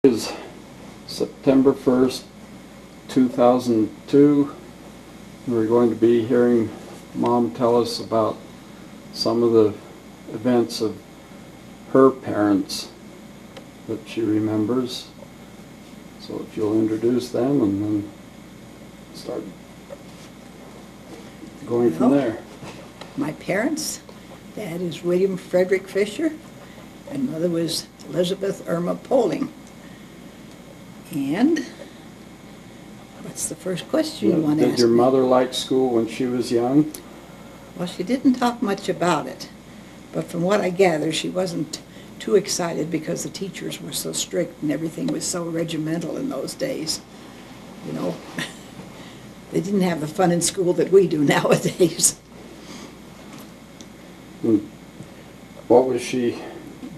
Is September 1st, 2002. We're going to be hearing Mom tell us about some of the events of her parents that she remembers. So if you'll introduce them and then start going from there. My parents, Dad is William Frederick Fisher, and Mother was Elizabeth Irma Poling. And what's the first question you want to ask Did your me? mother like school when she was young? Well, she didn't talk much about it, but from what I gather, she wasn't too excited because the teachers were so strict and everything was so regimental in those days. You know, they didn't have the fun in school that we do nowadays. What was she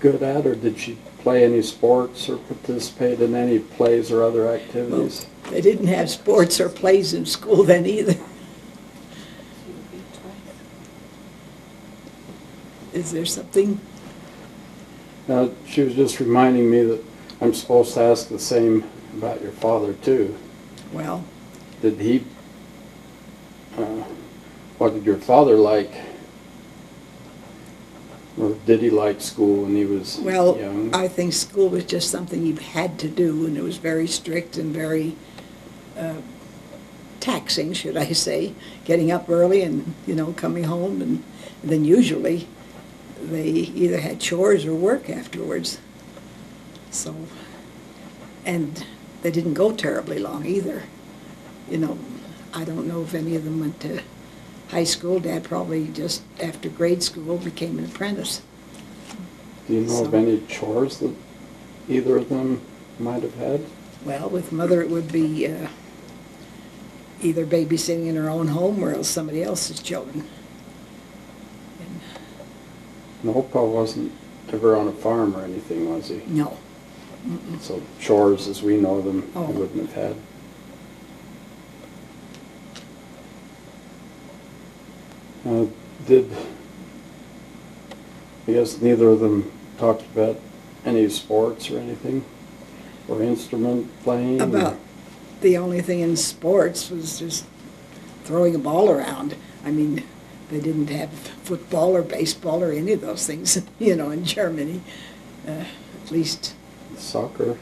good at, or did she play any sports or participate in any plays or other activities? Well, they didn't have sports or plays in school then either. Is there something? She was just reminding me that I'm supposed to ask the same about your father too. Well, Did he, what did your father like? Or did he like school when he was well, young? I think school was just something you had to do, and it was very strict and very taxing, should I say, getting up early and, you know, coming home, and then usually they either had chores or work afterwards. So, and they didn't go terribly long either. You know, I don't know if any of them went to high school. Dad probably just after grade school became an apprentice. Do you know of any chores that either of them might have had? Well, with Mother it would be either babysitting in her own home or else somebody else's children. And Opa wasn't ever on a farm or anything, was he? No. Mm-mm. So chores as we know them, Oh. he wouldn't have had. I guess neither of them talked about any sports or anything? Or instrument playing? About the only thing in sports was just throwing a ball around. I mean, they didn't have football or baseball or any of those things, you know, in Germany. At least Soccer?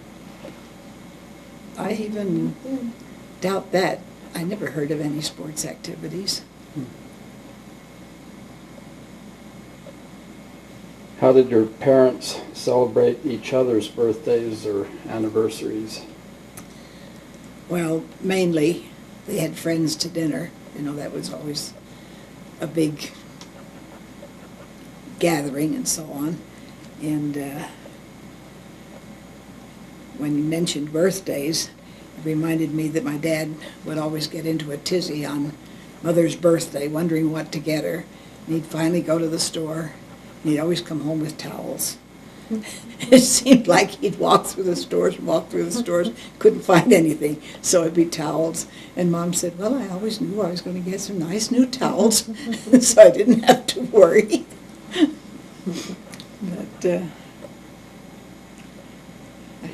I even doubt that. I never heard of any sports activities. How did your parents celebrate each other's birthdays or anniversaries? Well, mainly they had friends to dinner. You know, that was always a big gathering and so on. And when you mentioned birthdays, it reminded me that my dad would always get into a tizzy on Mother's birthday, wondering what to get her. And he'd finally go to the store, and he'd always come home with towels. It seemed like he'd walk through the stores, couldn't find anything, so it'd be towels. And Mom said, well, I always knew I was going to get some nice new towels, so I didn't have to worry. But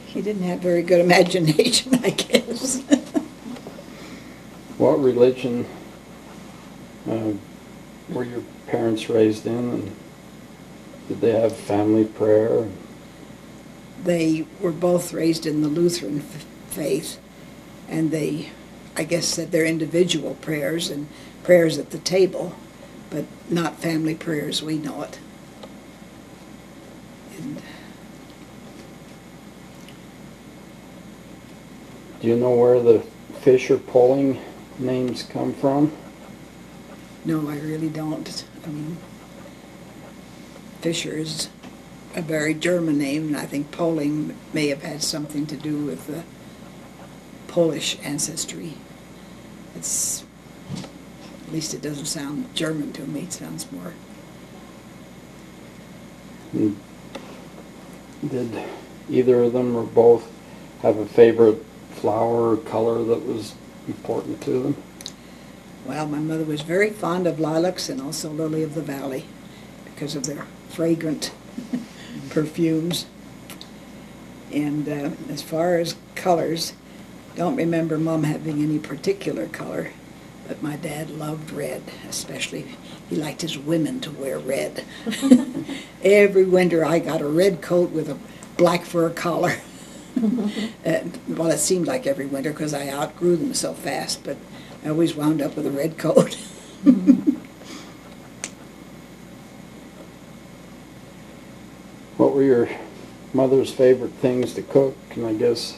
he didn't have very good imagination, I guess. What religion were your parents raised in, and did they have family prayer? They were both raised in the Lutheran faith, and they, I guess, said their individual prayers and prayers at the table, but not family prayers we know it. And Do you know where the Fisher Poling names come from? no, I really don't. I mean, Fisher is a very German name, and I think Poling may have had something to do with the Polish ancestry. It's, at least it doesn't sound German to me. It sounds more. And did either of them or both have a favorite flower or color that was important to them? Well, my mother was very fond of lilacs and also lily of the valley because of their fragrant perfumes. And as far as colors, don't remember Mom having any particular color, but my dad loved red, especially he liked his women to wear red. Every winter I got a red coat with a black fur collar. Well, it seemed like every winter because I outgrew them so fast, but I always wound up with a red coat. What were your mother's favorite things to cook, and I guess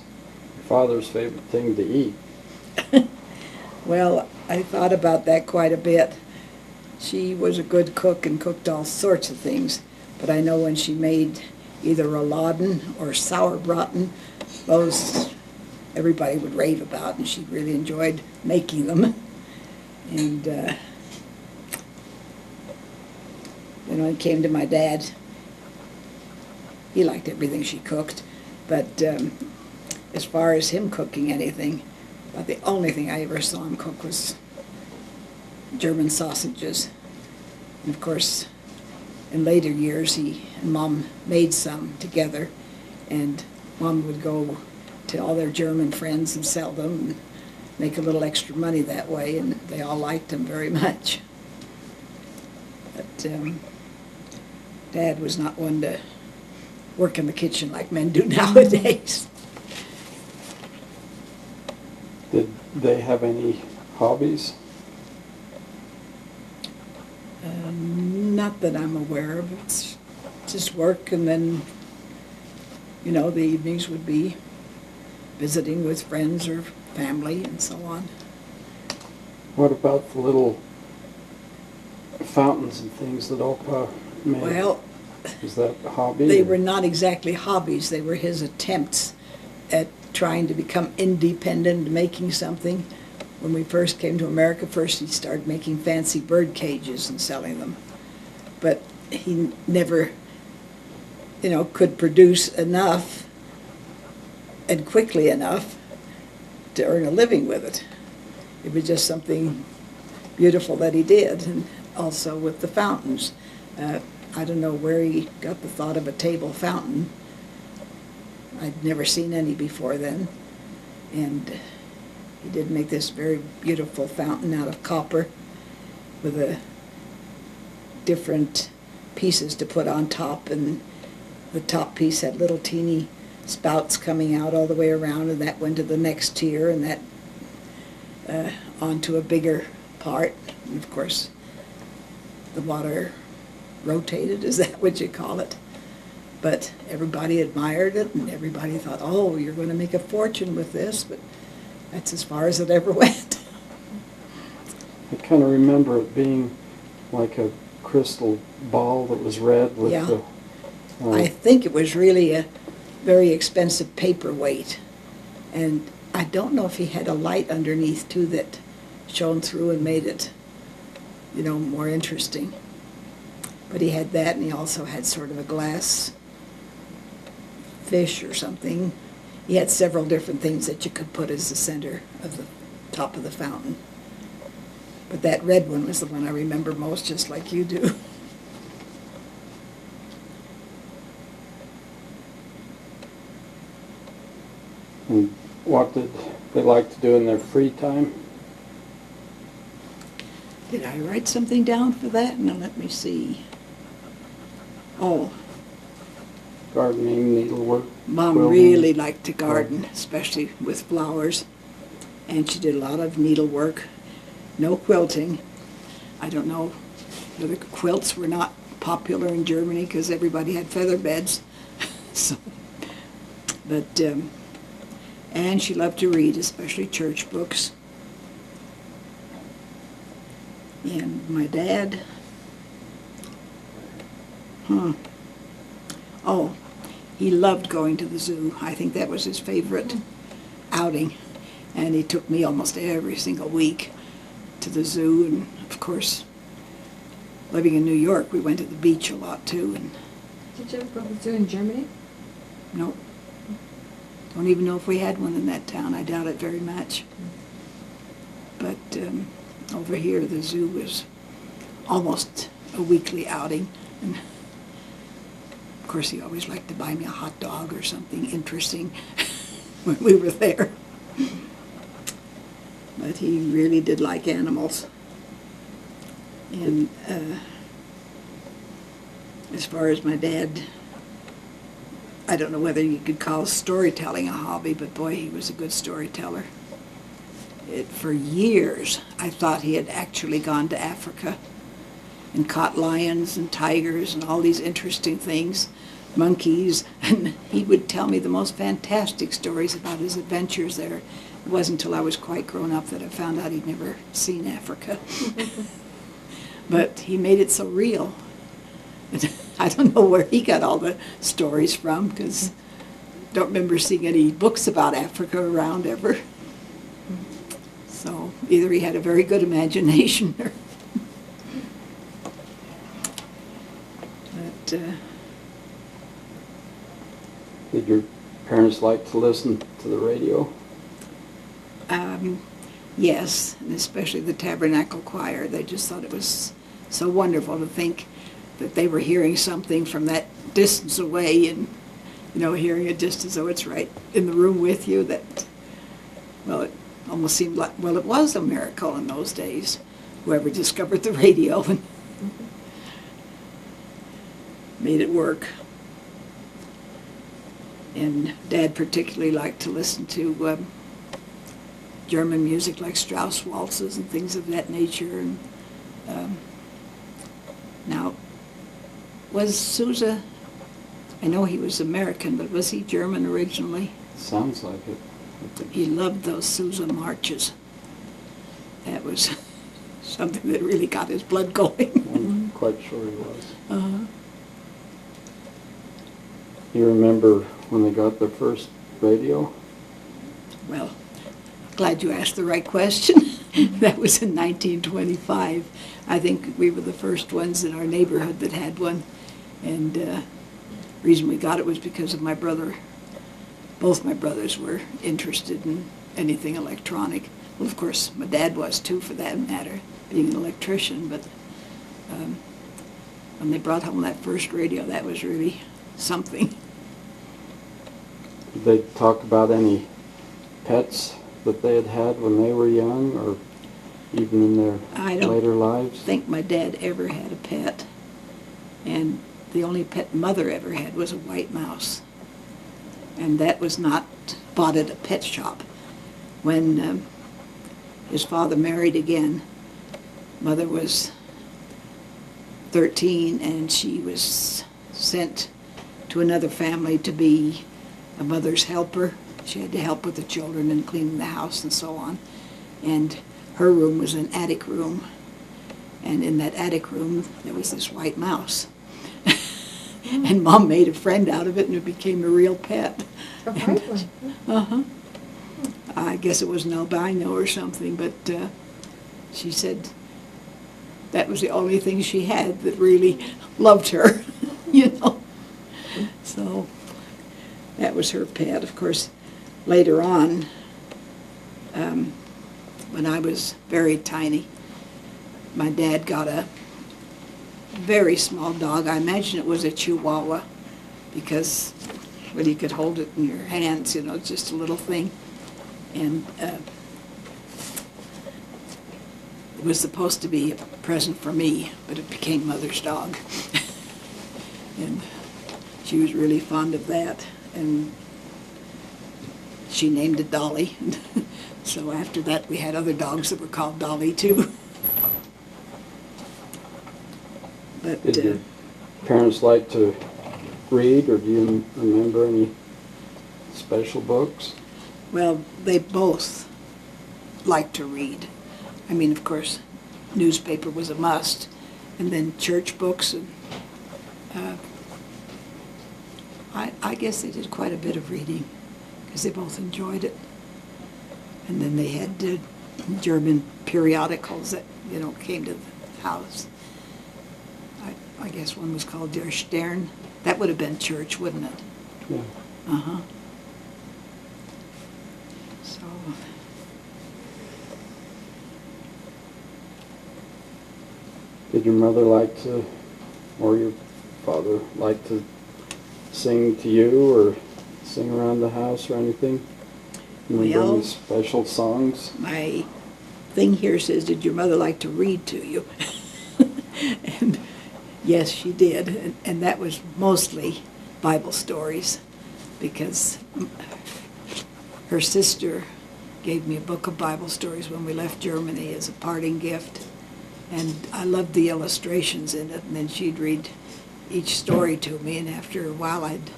your father's favorite thing to eat? Well, I thought about that quite a bit. She was a good cook and cooked all sorts of things, but I know when she made either rouladen or sauerbraten, those everybody would rave about, and she really enjoyed making them. And when it came to my dad, he liked everything she cooked, but as far as him cooking anything, about the only thing I ever saw him cook was German sausages. And of course, in later years, he and Mom made some together, and Mom would go to all their German friends and sell them and make a little extra money that way, and they all liked them very much. But Dad was not one to work in the kitchen like men do nowadays. Did they have any hobbies? Not that I'm aware of. It's just work, and then, you know, the evenings would be visiting with friends or family and so on. What about the little fountains and things that Opa made? Well, is that a hobby? they or- were not exactly hobbies. They were his attempts at trying to become independent, making something. When we first came to America, first he started making fancy bird cages and selling them. But he never, you know, could produce enough and quickly enough to earn a living with it. It was just something beautiful that he did, and also with the fountains. I don't know where he got the thought of a table fountain. I'd never seen any before then. And he did make this very beautiful fountain out of copper with a different pieces to put on top, and the top piece had little teeny spouts coming out all the way around, and that went to the next tier, and that onto a bigger part. And of course, the water rotated, is that what you call it? But everybody admired it, and everybody thought, oh, you're going to make a fortune with this, but that's as far as it ever went. I kind of remember it being like a crystal ball that was red with Yeah. the... I think it was really a very expensive paperweight, and I don't know if he had a light underneath too that shone through and made it, you know, more interesting. But he had that, and he also had sort of a glass fish or something. He had several different things that you could put as the center of the top of the fountain. But that red one was the one I remember most, just like you do. And what did they like to do in their free time? Did I write something down for that? Now let me see. Oh, Gardening, needlework? Mom quilting? really liked to garden, especially with flowers. And she did a lot of needlework. No quilting. I don't know whether quilts were not popular in Germany because everybody had feather beds. So, but, and she loved to read, especially church books. And my dad, oh, he loved going to the zoo. I think that was his favorite outing. And he took me almost every single week to the zoo. And of course, living in New York, we went to the beach a lot too. And Did you ever go to the zoo in Germany? no, don't even know if we had one in that town. I doubt it very much. But over here, the zoo was almost a weekly outing. And Of course, he always liked to buy me a hot dog or something interesting when we were there. But he really did like animals. And as far as my dad, I don't know whether you could call storytelling a hobby, but boy, he was a good storyteller. For years, I thought he had actually gone to Africa and caught lions and tigers and all these interesting things, monkeys, and he would tell me the most fantastic stories about his adventures there. It wasn't until I was quite grown up that I found out he'd never seen Africa. But he made it so real. I don't know where he got all the stories from, because I don't remember seeing any books about Africa around ever. So either he had a very good imagination or... But, Did your parents like to listen to the radio? yes, and especially the Tabernacle Choir. They just thought it was so wonderful to think that they were hearing something from that distance away, and, you know, hearing it just as though it's right in the room with you. That, well, it almost seemed like, well, it was a miracle in those days, whoever discovered the radio and made it work. And Dad particularly liked to listen to German music like Strauss waltzes and things of that nature. And now, was Sousa, I know he was American, but was he German originally? Sounds like it. He loved those Sousa marches. That was something that really got his blood going. I'm quite sure he was. Uh-huh. You remember when they got their first radio? Well, glad you asked the right question. That was in 1925. I think we were the first ones in our neighborhood that had one. And the reason we got it was because of my brother. Both my brothers were interested in anything electronic. Well, of course, my dad was too, for that matter, being an electrician. But when they brought home that first radio, that was really something. Did they talk about any pets that they had had when they were young, or even in their later lives? I don't think my dad ever had a pet. And the only pet Mother ever had was a white mouse. And that was not bought at a pet shop. When his father married again, Mother was 13, and she was sent to another family to be a mother's helper. She had to help with the children and cleaning the house and so on. And her room was an attic room. And in that attic room, there was this white mouse. And Mom made a friend out of it, and it became a real pet. A white one? Uh-huh. I guess it was an albino or something, but she said that was the only thing she had that really loved her, you know. So that was her pet. Of course, later on, when I was very tiny, my dad got a very small dog. I imagine it was a Chihuahua, because, well, you could hold it in your hands, you know, just a little thing. And it was supposed to be a present for me, but it became Mother's dog. And she was really fond of that, and she named it Dolly. So after that, we had other dogs that were called Dolly, too. But, Did your parents like to read, or do you remember any special books? well, they both liked to read. I mean, of course, newspaper was a must, and then church books, and I guess they did quite a bit of reading, because they both enjoyed it. And then they had German periodicals that, you know, came to the house. I guess one was called Der Stern. That would have been church, wouldn't it? Yeah. Uh-huh. So, Did your mother like to, or your father like to sing to you or sing around the house or anything? Remember Well, any special songs? my thing here says, did your mother like to read to you? And yes, she did, and that was mostly Bible stories, because her sister gave me a book of Bible stories when we left Germany as a parting gift, and I loved the illustrations in it, and then she'd read each story to me, and after a while I'd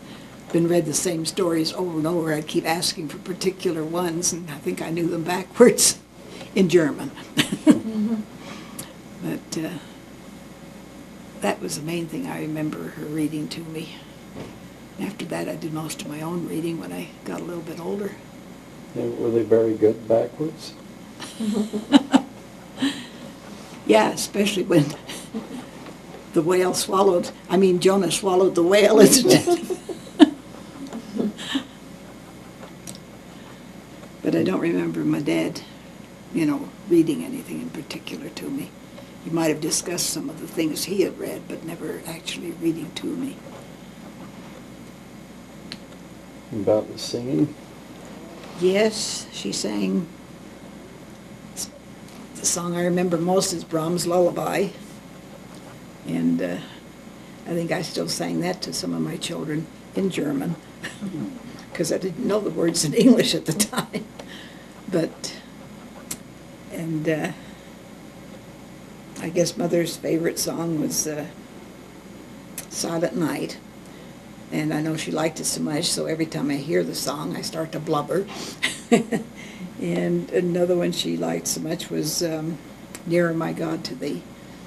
been read the same stories over and over. I'd keep asking for particular ones, and I think I knew them backwards in German. But that was the main thing I remember her reading to me. After that, I did most of my own reading when I got a little bit older. And were they very good backwards? Yeah, especially when the whale swallowed, Jonah swallowed the whale instead. But I don't remember my dad, reading anything in particular to me. He might have discussed some of the things he had read, but never actually reading to me. About the singing? Yes, she sang. The song I remember most is Brahms' Lullaby. And I think I still sang that to some of my children in German, because I didn't know the words in English at the time. And I guess Mother's favorite song was Silent Night. And I know she liked it so much, so every time I hear the song, I start to blubber. And another one she liked so much was Nearer My God to Thee.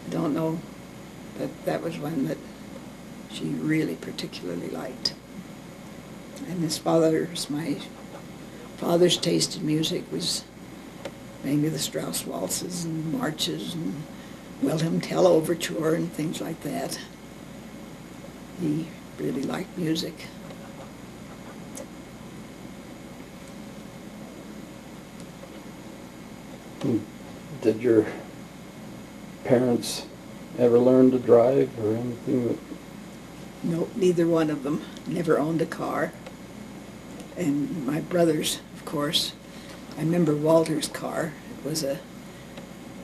I don't know, but that was one that she really particularly liked. And my father's taste in music was mainly the Strauss waltzes and marches and Wilhelm Tell Overture and things like that. He really liked music. Did your parents ever learn to drive or anything? No, neither one of them never owned a car. And my brothers, of course, I remember Walter's car. It was a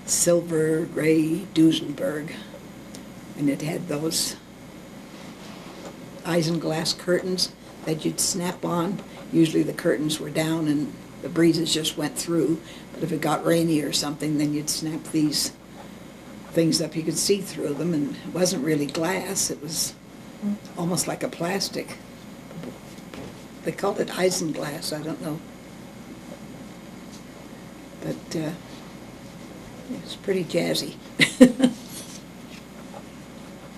silver gray Duesenberg, and it had those isinglass curtains that you'd snap on. Usually the curtains were down and the breezes just went through, but if it got rainy or something, then you'd snap these things up. You could see through them, and it wasn't really glass. It was almost like a plastic. They called it isinglass, I don't know. But it was pretty jazzy.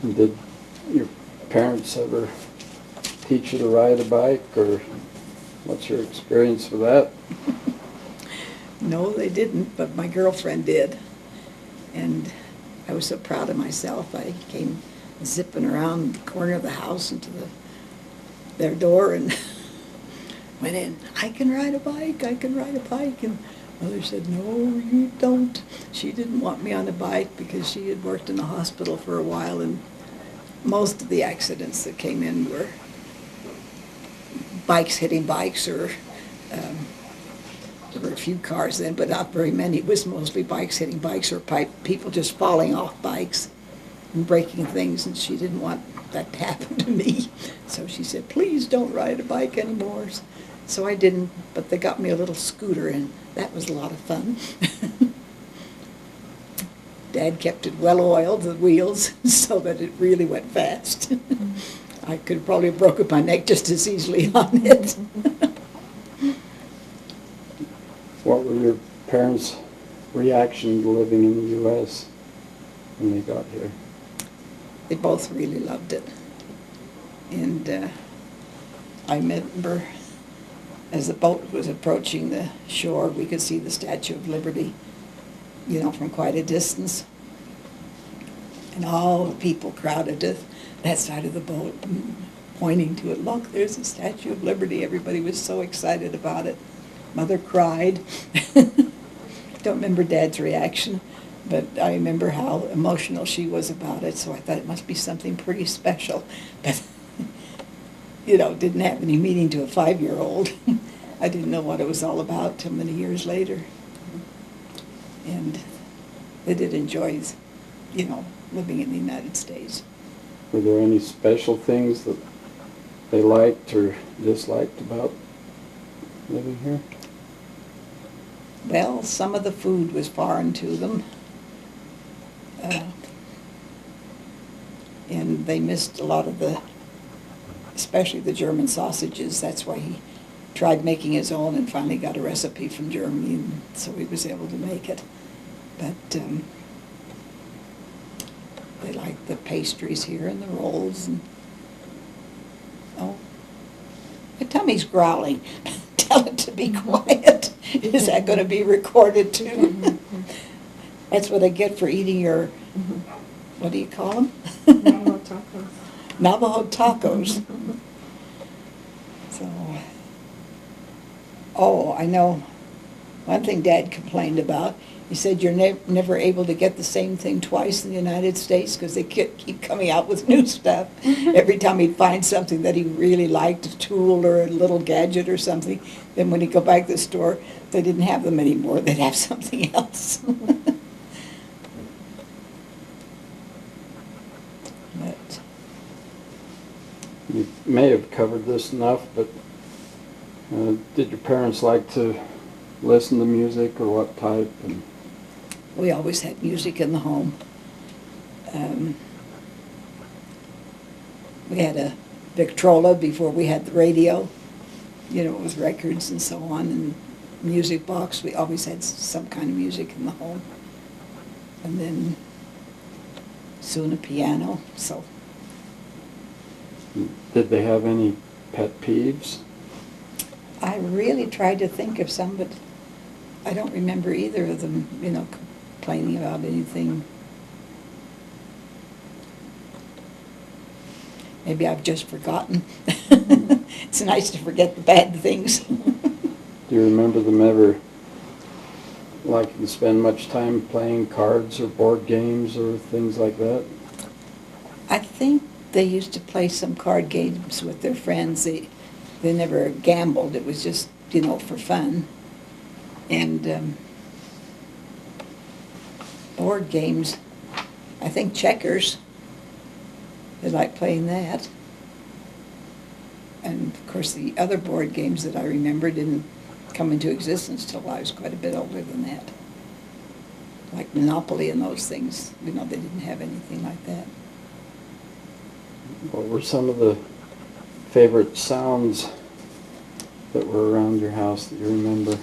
Did your parents ever teach you to ride a bike, or what's your experience with that? No, they didn't, but my girlfriend did. And I was so proud of myself. I came zipping around the corner of the house into their door and went in, I can ride a bike, I can ride a bike. And Mother said, no, you don't. She didn't want me on a bike because she had worked in the hospital for a while, and most of the accidents that came in were bikes hitting bikes, or there were a few cars then, but not very many. It was mostly bikes hitting bikes, or people just falling off bikes and breaking things, and she didn't want that to happen to me. So she said, please don't ride a bike anymore. So I didn't, but they got me a little scooter, and that was a lot of fun. Dad kept it well oiled, the wheels, so that it really went fast. I could have probably broken my neck just as easily on it. What were your parents' reaction to living in the U.S. when they got here? They both really loved it. And I remember as the boat was approaching the shore, we could see the Statue of Liberty, from quite a distance. And all the people crowded to that side of the boat, pointing to it. Look, there's the Statue of Liberty. Everybody was so excited about it. Mother cried. Don't remember Dad's reaction, but I remember how emotional she was about it, so I thought it must be something pretty special. But didn't have any meaning to a 5-year-old. I didn't know what it was all about till many years later. And they did enjoy, living in the United States. Were there any special things that they liked or disliked about living here? Well, some of the food was foreign to them. And they missed a lot of especially the German sausages. That's why he tried making his own and finally got a recipe from Germany, and so he was able to make it. But they liked the pastries here and the rolls. And oh, my tummy's growling. Tell it to be quiet. Is that going to be recorded too? That's what I get for eating your, what do you call them? Navajo tacos. Navajo tacos. So, oh, I know. One thing Dad complained about, he said you're never able to get the same thing twice in the United States because they keep coming out with new stuff. Every time he'd find something that he really liked, a tool or a little gadget or something, then when he'd go back to the store, they didn't have them anymore. They'd have something else. But You may have covered this enough, but did your parents like to listen to music, or what type? And we always had music in the home. We had a Victrola before we had the radio. It was records and so on, and music box. We always had some kind of music in the home. And then soon a piano, so. did they have any pet peeves? I really tried to think of some, but I don't remember either of them, complaining about anything. Maybe I've just forgotten. It's nice to forget the bad things. Do you remember them ever liking to spend much time playing cards or board games or things like that? I think they used to play some card games with their friends. They never gambled. It was just, for fun. And board games, I think checkers, they liked playing that. And of course the other board games that I remember didn't come into existence till I was quite a bit older than that. Like Monopoly and those things, they didn't have anything like that. What were some of the favorite sounds that were around your house that you remember?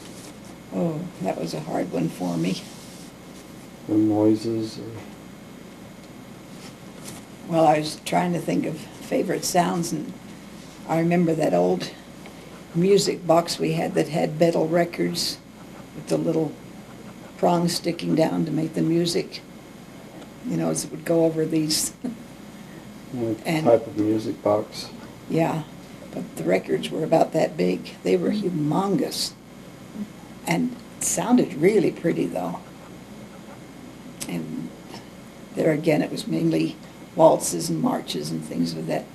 Oh, that was a hard one for me. The noises? Or Well, I was trying to think of favorite sounds, and I remember that old music box we had that had metal records with the little prongs sticking down to make the music. As it would go over these. And type of music box? yeah, but the records were about that big. They were humongous. And it sounded really pretty, though. And there again, it was mainly waltzes and marches and things of that.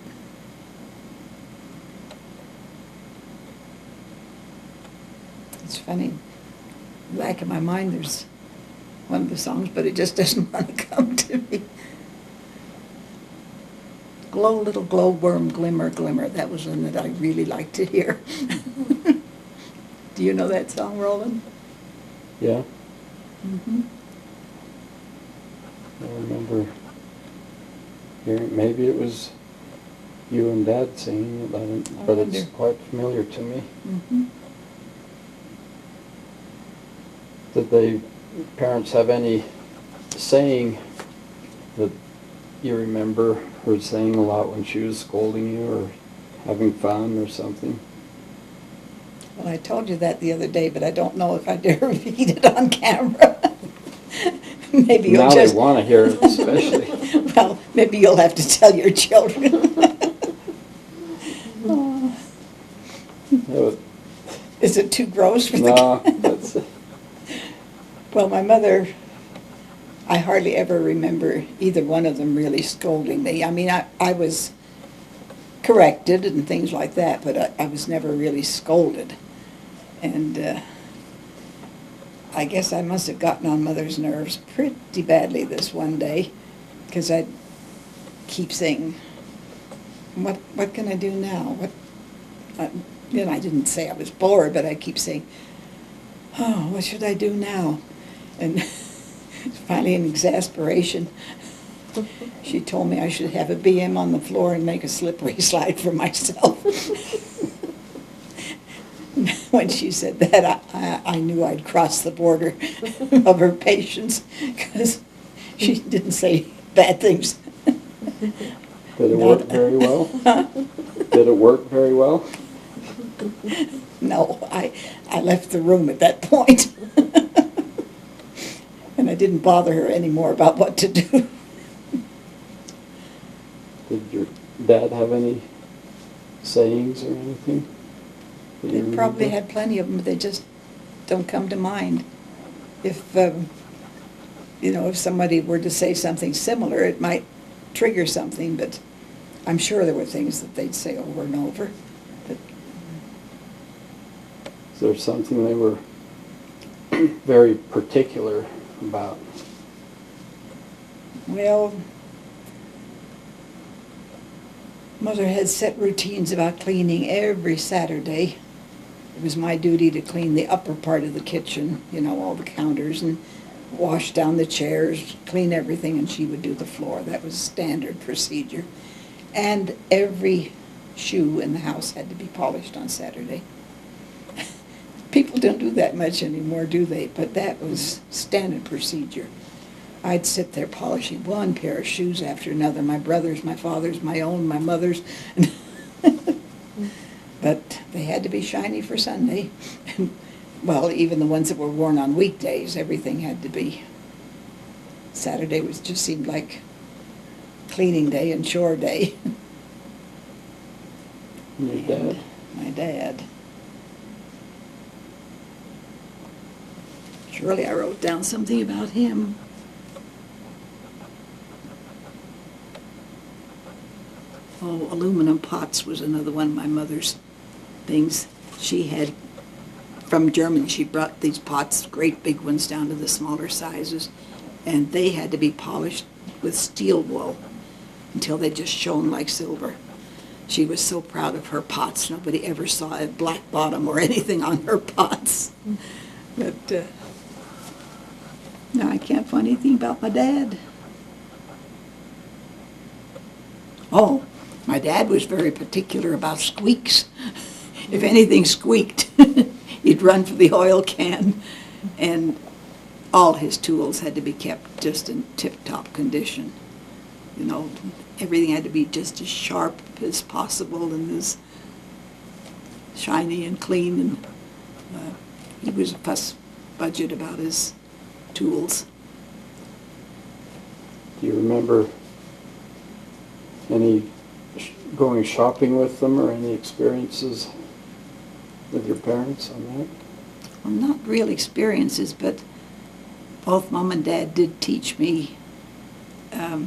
It's funny. In the back of my mind, there's one of the songs, but it just doesn't want to come to me. Glow, little glowworm, glimmer, glimmer. That was one that I really liked to hear. Do you know that song, Roland? Yeah, Mm-hmm. I remember hearing, maybe it was you and Dad singing it, but it's wonder. quite familiar to me. Mm-hmm. Did parents have any saying that you remember her saying a lot when she was scolding you or having fun or something? Well, I told you that the other day, but I don't know if I dare repeat it on camera. Maybe you'll Now just... they want to hear it especially. Well, maybe you'll have to tell your children. Oh. Is it too gross for the No, that's... Well, my mother, I hardly ever remember either one of them really scolding me. I mean, I was corrected and things like that, but I was never really scolded. And I guess I must have gotten on Mother's nerves pretty badly this one day, because I'd keep saying, what can I do now? I didn't say I was bored, but I keep saying, oh, what should I do now? And finally, in exasperation, she told me I should have a BM on the floor and make a slippery slide for myself. When she said that, I knew I'd crossed the border of her patience, because she didn't say bad things. Did it work very well? Did it work very well? No, I left the room at that point. And I didn't bother her anymore about what to do. Did your dad have any sayings or anything? that you They probably remember? had plenty of them, but they just don't come to mind. If, if somebody were to say something similar, it might trigger something, but I'm sure there were things that they'd say over and over. But Is there something they were very particular about? well, Mother had set routines about cleaning every Saturday. It was my duty to clean the upper part of the kitchen, all the counters, and wash down the chairs, clean everything, and she would do the floor. That was standard procedure. And every shoe in the house had to be polished on Saturday. People don't do that much anymore, do they? But that was standard procedure. I'd sit there polishing one pair of shoes after another, my brother's, my father's, my own, my mother's. But they had to be shiny for Sunday. Well, even the ones that were worn on weekdays, everything had to be. Saturday just seemed like cleaning day and chore day. Your dad? My dad. Surely I wrote down something about him. Oh, aluminum pots was another one of my mother's things. She had, from Germany, she brought these pots, great big ones, down to the smaller sizes, and they had to be polished with steel wool until they just shone like silver. She was so proud of her pots. Nobody ever saw a black bottom or anything on her pots. But no, I can't find anything about my dad. Oh, my dad was very particular about squeaks. If anything squeaked, he'd run for the oil can. And all his tools had to be kept just in tip-top condition. Everything had to be just as sharp as possible and as shiny and clean. And he was a fuss budget about his tools. Do you remember any going shopping with them or any experiences with your parents on that? Well, not real experiences, but both Mom and Dad did teach me how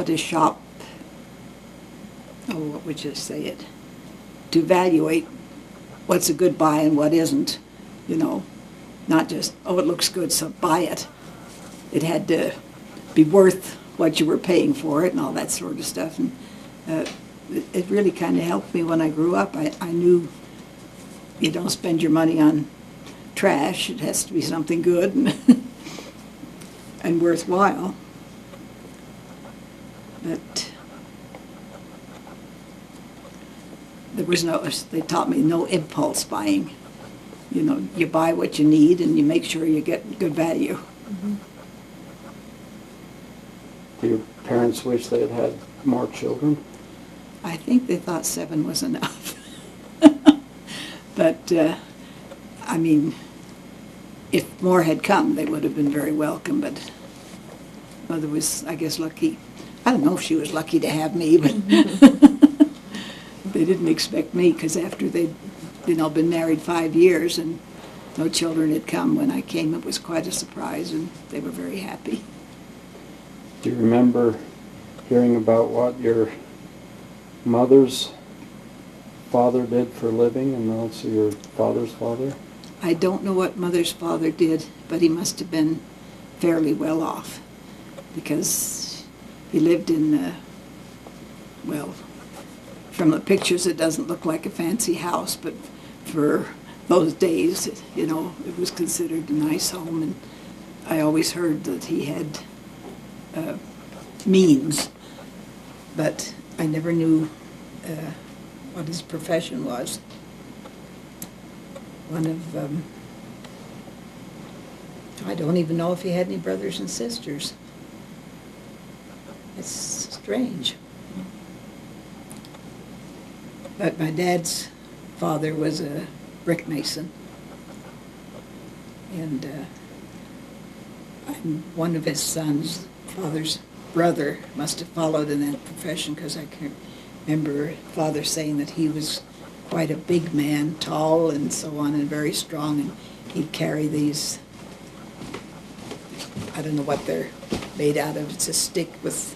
to shop. Oh, what would you say it? To evaluate what's a good buy and what isn't. Not just, oh, it looks good, so buy it. It had to be worth what you were paying for it and all that sort of stuff. And it really kind of helped me when I grew up. I knew you don't spend your money on trash. It has to be something good and worthwhile. But they taught me no impulse buying. You buy what you need and you make sure you get good value. Mm-hmm. Do your parents wish they had had more children? I think they thought 7 was enough. But, if more had come, they would have been very welcome, but Mother was, I guess, lucky. I don't know if she was lucky to have me, but they didn't expect me, because after they'd, been married 5 years and no children had come, when I came, it was quite a surprise, and they were very happy. Do you remember hearing about what your mother's father did for a living, and also your father's father? I don't know what Mother's father did, but he must have been fairly well off, because he lived in, well, from the pictures it doesn't look like a fancy house, but for those days, you know, it was considered a nice home, and I always heard that he had means, but I never knew what his profession was. One of, I don't even know if he had any brothers and sisters. It's strange. But my dad's father was a brick mason, and one of his sons, father's brother, must have followed in that profession, because I can remember father saying that he was quite a big man, tall and so on, and very strong, and he'd carry these, I don't know what they're made out of, it's a stick with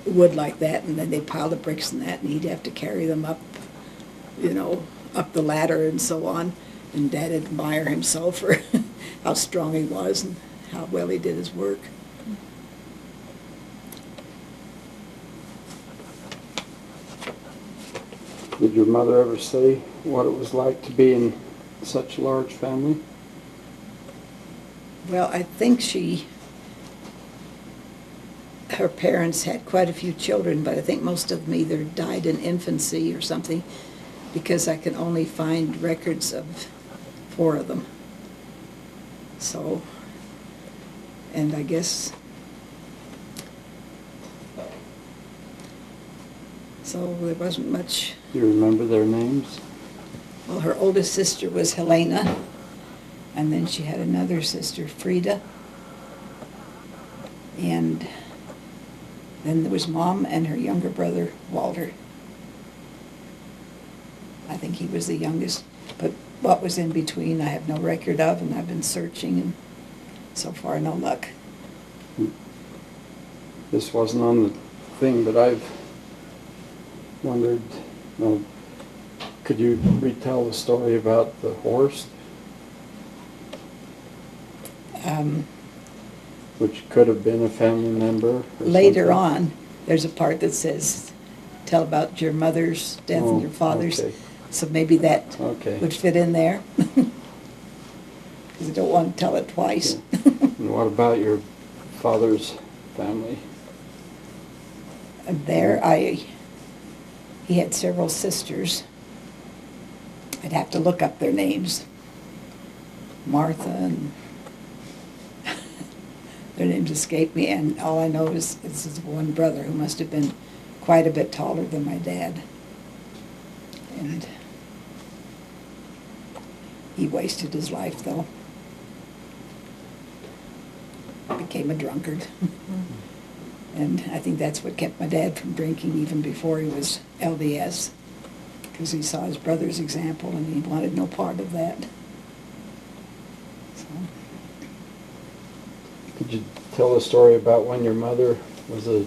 wood like that, and then they pile the bricks in that, and he'd have to carry them up, you know, up the ladder and so on, and Dad would admire himself for how strong he was and how well he did his work. Did your mother ever say what it was like to be in such a large family? Well, I think her parents had quite a few children, but I think most of them either died in infancy or something, because I can only find records of 4 of them. So, and I guess, so there wasn't much. Do you remember their names? Well, her oldest sister was Helena, and then she had another sister, Frida, and then there was Mom and her younger brother, Walter. I think he was the youngest, but what was in between I have no record of, and I've been searching, and so far no luck. This wasn't on the thing, but I've wondered, could you retell the story about the horse? Which could have been a family member? Or Later something? on, there's a part that says, tell about your mother's death and your father's. Okay. So maybe that Okay. would fit in there. Because I don't want to tell it twice. And what about your father's family? And there, he had several sisters. I'd have to look up their names. Martha, and their names escape me, and all I know is this is one brother who must have been quite a bit taller than my dad. And he wasted his life, though. Became a drunkard. And I think that's what kept my dad from drinking even before he was LDS, because he saw his brother's example and he wanted no part of that. So, Could you tell a story about when your mother was a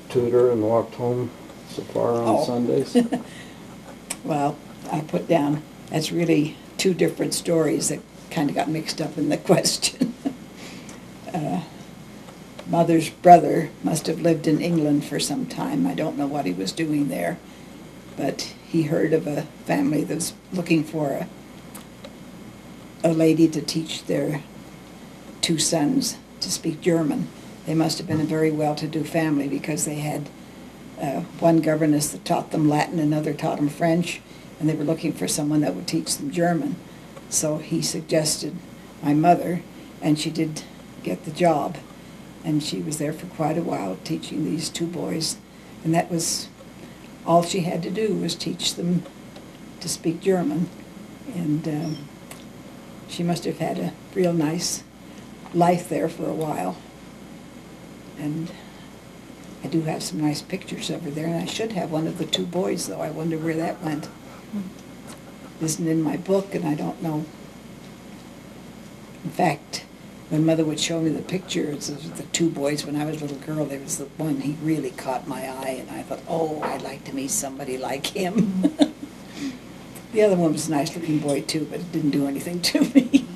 tutor and walked home so far on Sundays? well, I put down, that's really 2 different stories that kind of got mixed up in the question. Mother's brother must have lived in England for some time. I don't know what he was doing there, but he heard of a family that was looking for a lady to teach their 2 sons to speak German. They must have been a very well-to-do family, because they had one governess that taught them Latin, another taught them French, and they were looking for someone that would teach them German. So he suggested my mother, and she did get the job. And she was there for quite a while teaching these 2 boys. And that was all she had to do, was teach them to speak German. And she must have had a real nice life there for a while. And I do have some nice pictures of her there. And I should have one of the 2 boys, though. I wonder where that went. It isn't in my book, and I don't know. In fact, when Mother would show me the pictures of the two boys when I was a little girl, there was the one, he really caught my eye, and I thought, oh, I'd like to meet somebody like him. The other one was a nice-looking boy, too, but it didn't do anything to me.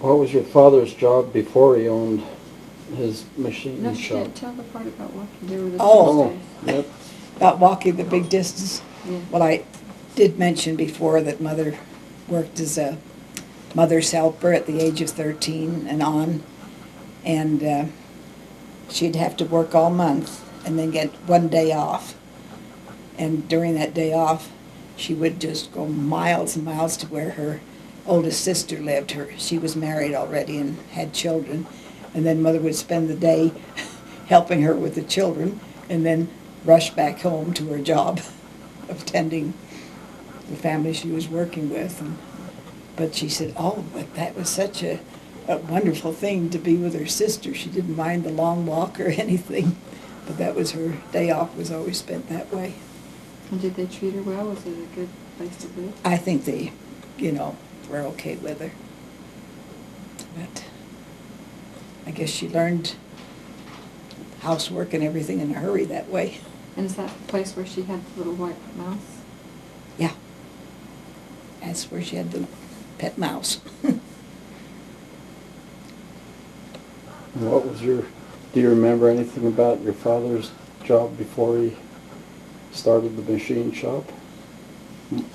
What was your father's job before he owned his machine No, she shop? didn't tell the part about walking. There were the Oh. Tuesdays. Yep. About walking the big distance. Yeah. Well, I did mention before that Mother worked as a mother's helper at the age of 13 and on, and she'd have to work all month and then get one day off. And during that day off, she would just go miles and miles to where her oldest sister lived. She was married already and had children, and then Mother would spend the day helping her with the children and then rush back home to her job of tending the family she was working with. But she said, oh, but that was such a wonderful thing to be with her sister. She didn't mind the long walk or anything, but that was her day off, was always spent that way. And did they treat her well? Was it a good place to live? I think they, were okay with her. But I guess she learned housework and everything in a hurry that way. And is that the place where she had the little white mouse? Yeah. That's where she had the pet mouse. Do you remember anything about your father's job before he started the machine shop?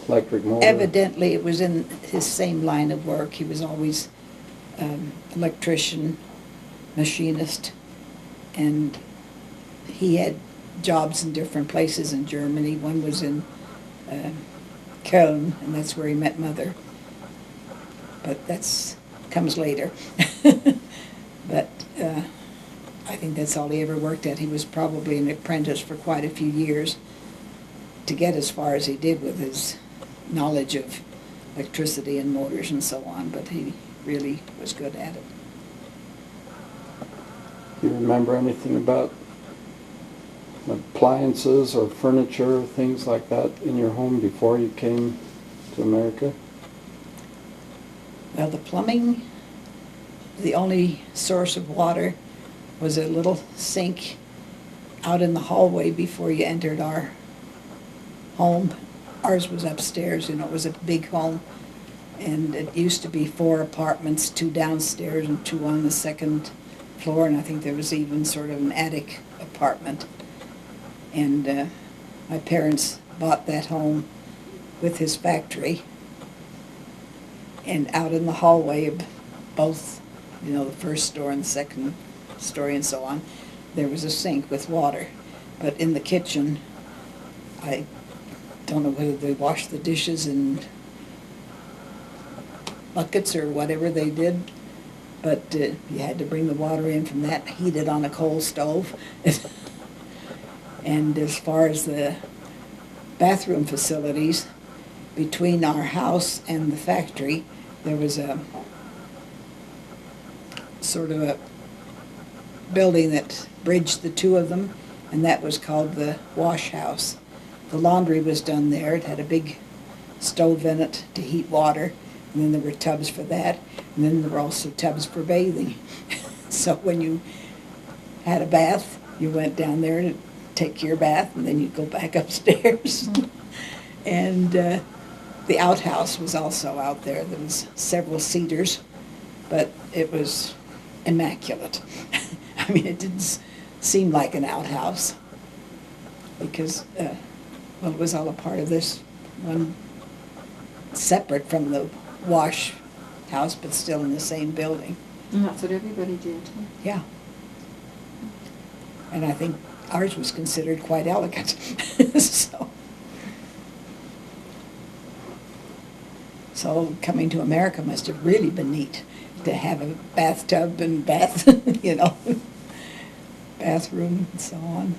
Electric motor? Evidently, it was in his same line of work. He was always electrician, machinist, and he had jobs in different places in Germany. One was in Köln, and that's where he met Mother. But that's comes later. But I think that's all he ever worked at. He was probably an apprentice for quite a few years to get as far as he did with his knowledge of electricity and motors and so on, but he really was good at it. Do you remember anything about appliances or furniture, things like that in your home before you came to America? Well, the plumbing, the only source of water was a little sink out in the hallway before you entered our home. Ours was upstairs, it was a big home, and it used to be 4 apartments, 2 downstairs and 2 on the second floor, and I think there was even sort of an attic apartment. And my parents bought that home with his factory, and out in the hallway of both, the first story and the second story and so on, there was a sink with water. But in the kitchen, I don't know whether they washed the dishes in buckets or whatever they did, but you had to bring the water in from that, heated on a coal stove. And as far as the bathroom facilities, between our house and the factory, there was a sort of a building that bridged the two of them, and that was called the wash house. The laundry was done there. It had a big stove in it to heat water, and then there were tubs for that, and then there were also tubs for bathing. So when you had a bath, you went down there to take your bath, and then you'd go back upstairs. And the outhouse was also out there. There was several cedars, but it was immaculate. I mean, it didn't seem like an outhouse because, it was all a part of this one, separate from the wash house, but still in the same building. And that's what everybody did. Yeah. And I think ours was considered quite elegant. So coming to America must have really been neat to have a bathtub and bathroom and so on.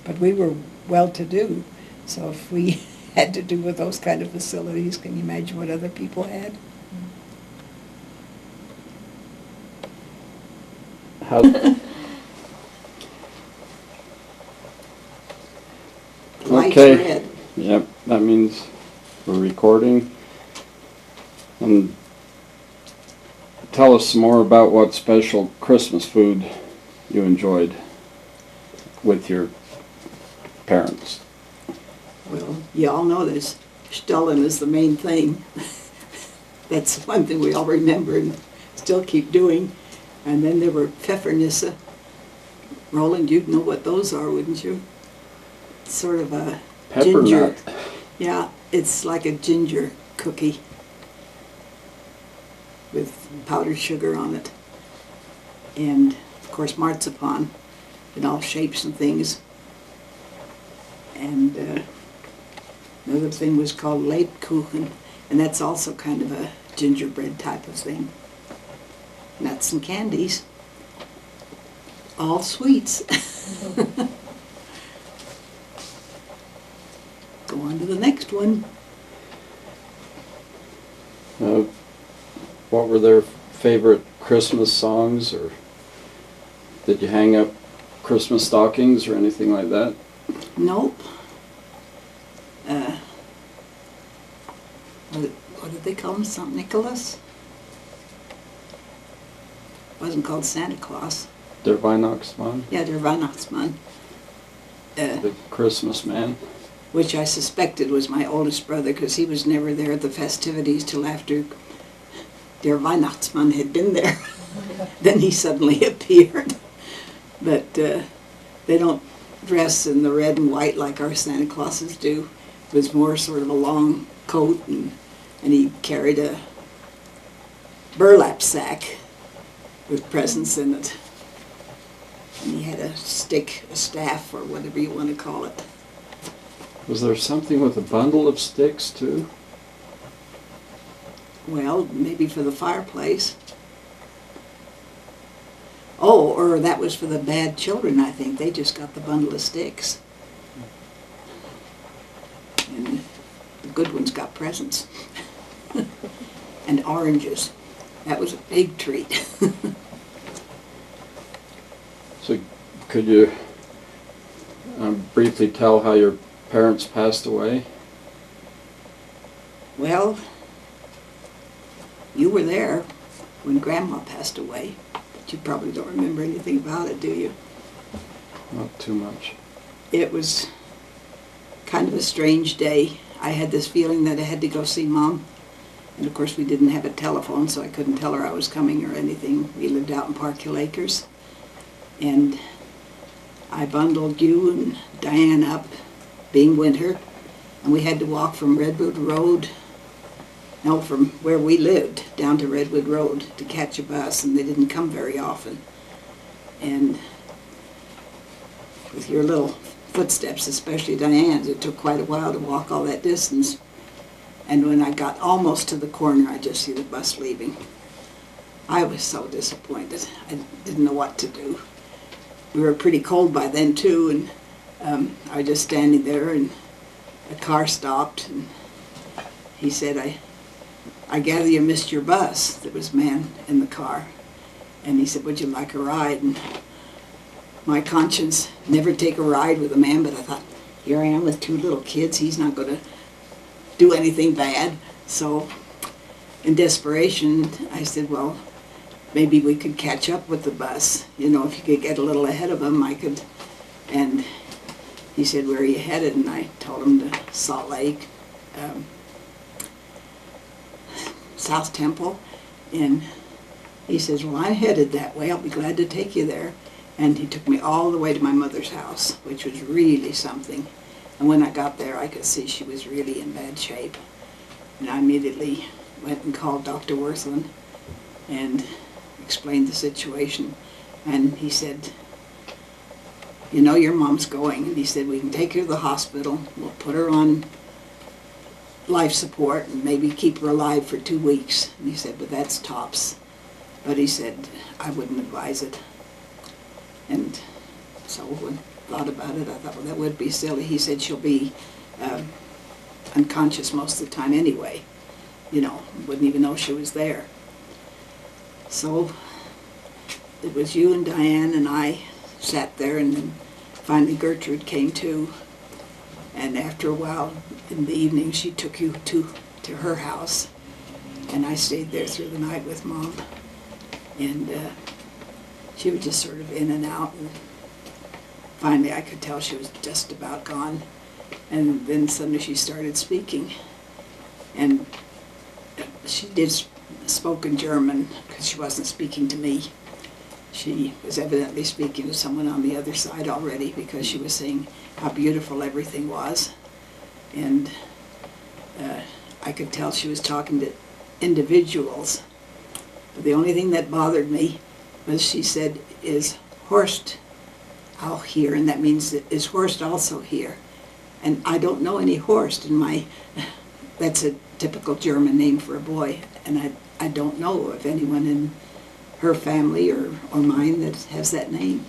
But we were well-to-do, so if we had to do with those kind of facilities, can you imagine what other people had? Lights Okay. red. Yep, that means we're recording. And tell us some more about what special Christmas food you enjoyed with your parents. Well, you all know this. Stollen is the main thing. That's one thing we all remember and still keep doing. And then there were Pfeffernisse. Roland, you'd know what those are, wouldn't you? Sort of a Pepper ginger. nut. Yeah, it's like a ginger cookie with powdered sugar on it. And, of course, marzipan in all shapes and things. And another thing was called Lebkuchen, and that's also kind of a gingerbread type of thing. Nuts and candies. All sweets. Go on to the next one. What were their favorite Christmas songs, or did you hang up Christmas stockings or anything like that? Nope. What did they call him? St. Nicholas? Wasn't called Santa Claus. Der Weihnachtsmann, Yeah, der Weihnachtsmann. the Christmas man. Which I suspected was my oldest brother, because he was never there at the festivities till after der Weihnachtsmann had been there. Then he suddenly appeared. But they don't dress in the red and white like our Santa Clauses do. It was more sort of a long coat, and he carried a burlap sack with presents in it. And he had a stick, a staff, or whatever you want to call it. Was there something with a bundle of sticks too? Well, maybe for the fireplace. Oh, or that was for the bad children, I think. They just got the bundle of sticks. And the good ones got presents. And oranges. That was a big treat. So could you briefly tell how your parents passed away? Well, you were there when Grandma passed away, but you probably don't remember anything about it, do you? Not too much. It was kind of a strange day. I had this feeling that I had to go see Mom. And of course we didn't have a telephone, so I couldn't tell her I was coming or anything. We lived out in Park Hill Acres. And I bundled you and Diane up, being winter, and we had to walk from Redwood Road, no, from where we lived, down to Redwood Road to catch a bus, and they didn't come very often. And with your little footsteps, especially Diane's, it took quite a while to walk all that distance. And when I got almost to the corner, I just see the bus leaving. I was so disappointed. I didn't know what to do. We were pretty cold by then, too, and I was just standing there, and a car stopped, and he said, I gather you missed your bus. There was a man in the car. And he said, would you like a ride? And my conscience, never take a ride with a man, but I thought, here I am with two little kids. He's not going to do anything bad. So in desperation, I said, well, maybe we could catch up with the bus. You know, if you could get a little ahead of him, I could. And he said, where are you headed? And I told him to Salt Lake, South Temple. And he says, well, I'm headed that way. I'll be glad to take you there. And he took me all the way to my mother's house, which was really something. And when I got there, I could see she was really in bad shape. And I immediately went and called Dr. Worthland and explained the situation. And he said, you know, your mom's going. And he said, we can take her to the hospital. We'll put her on life support and maybe keep her alive for 2 weeks. And he said, but that's tops. But he said, I wouldn't advise it. And so when I thought about it, I thought, well, that would be silly. He said, she'll be unconscious most of the time anyway. You know, wouldn't even know she was there. So it was you and Diane and I sat there, and then finally Gertrude came to. And after a while in the evening, she took you to her house. And I stayed there through the night with Mom. And she was just sort of in and out. And finally, I could tell she was just about gone. And then suddenly she started speaking. And she did spoke in German because she wasn't speaking to me. She was evidently speaking to someone on the other side already because she was saying how beautiful everything was. And I could tell she was talking to individuals. But the only thing that bothered me was she said, "Is Horst auch here?" And that means, "Is Horst also here?" And I don't know any Horst in my, that's a typical German name for a boy. And I don't know of anyone in her family or mine that has that name.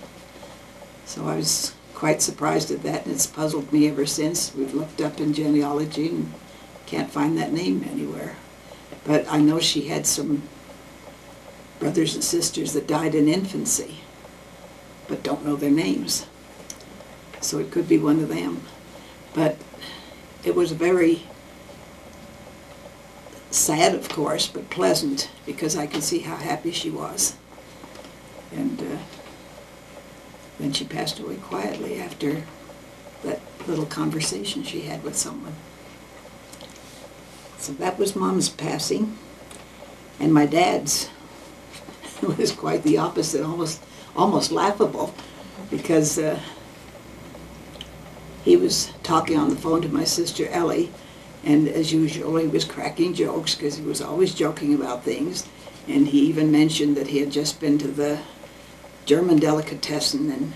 So I was quite surprised at that, and it's puzzled me ever since. We've looked up in genealogy and can't find that name anywhere. But I know she had some brothers and sisters that died in infancy, but don't know their names. So it could be one of them. But it was very sad, of course, but pleasant, because I could see how happy she was. And then she passed away quietly after that little conversation she had with someone. So that was Mom's passing. And my dad's was quite the opposite, almost laughable, because he was talking on the phone to my sister Ellie, and as usual he was cracking jokes because he was always joking about things. And he even mentioned that he had just been to the German delicatessen,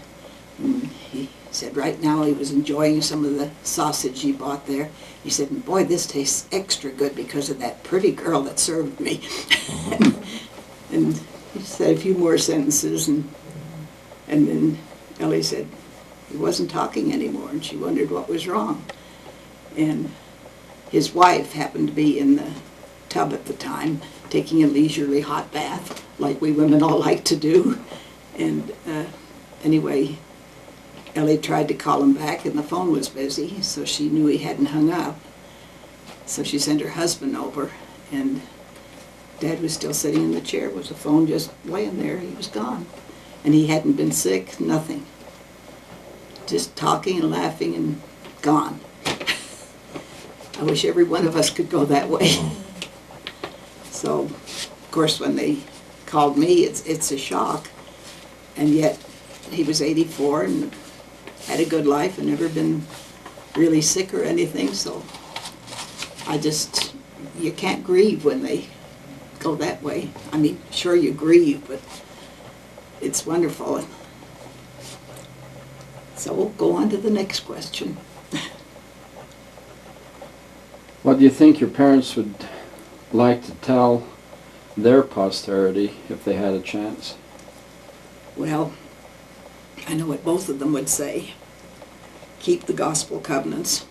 and he said right now he was enjoying some of the sausage he bought there. He said, "Boy, this tastes extra good because of that pretty girl that served me." and he said a few more sentences, and then Ellie said he wasn't talking anymore, and she wondered what was wrong. And his wife happened to be in the tub at the time, taking a leisurely hot bath, like we women all like to do. And anyway, Ellie tried to call him back, and the phone was busy, so she knew he hadn't hung up. So she sent her husband over, and Dad was still sitting in the chair with the phone just laying there. He was gone. And he hadn't been sick, nothing. Just talking and laughing and gone. I wish every one of us could go that way. So, of course, when they called me, it's a shock. And yet, he was 84 and had a good life and never been really sick or anything. So, you can't grieve when they go that way. I mean, sure you grieve, but it's wonderful. So we'll go on to the next question. What do you think your parents would like to tell their posterity if they had a chance? Well, I know what both of them would say. Keep the gospel covenants.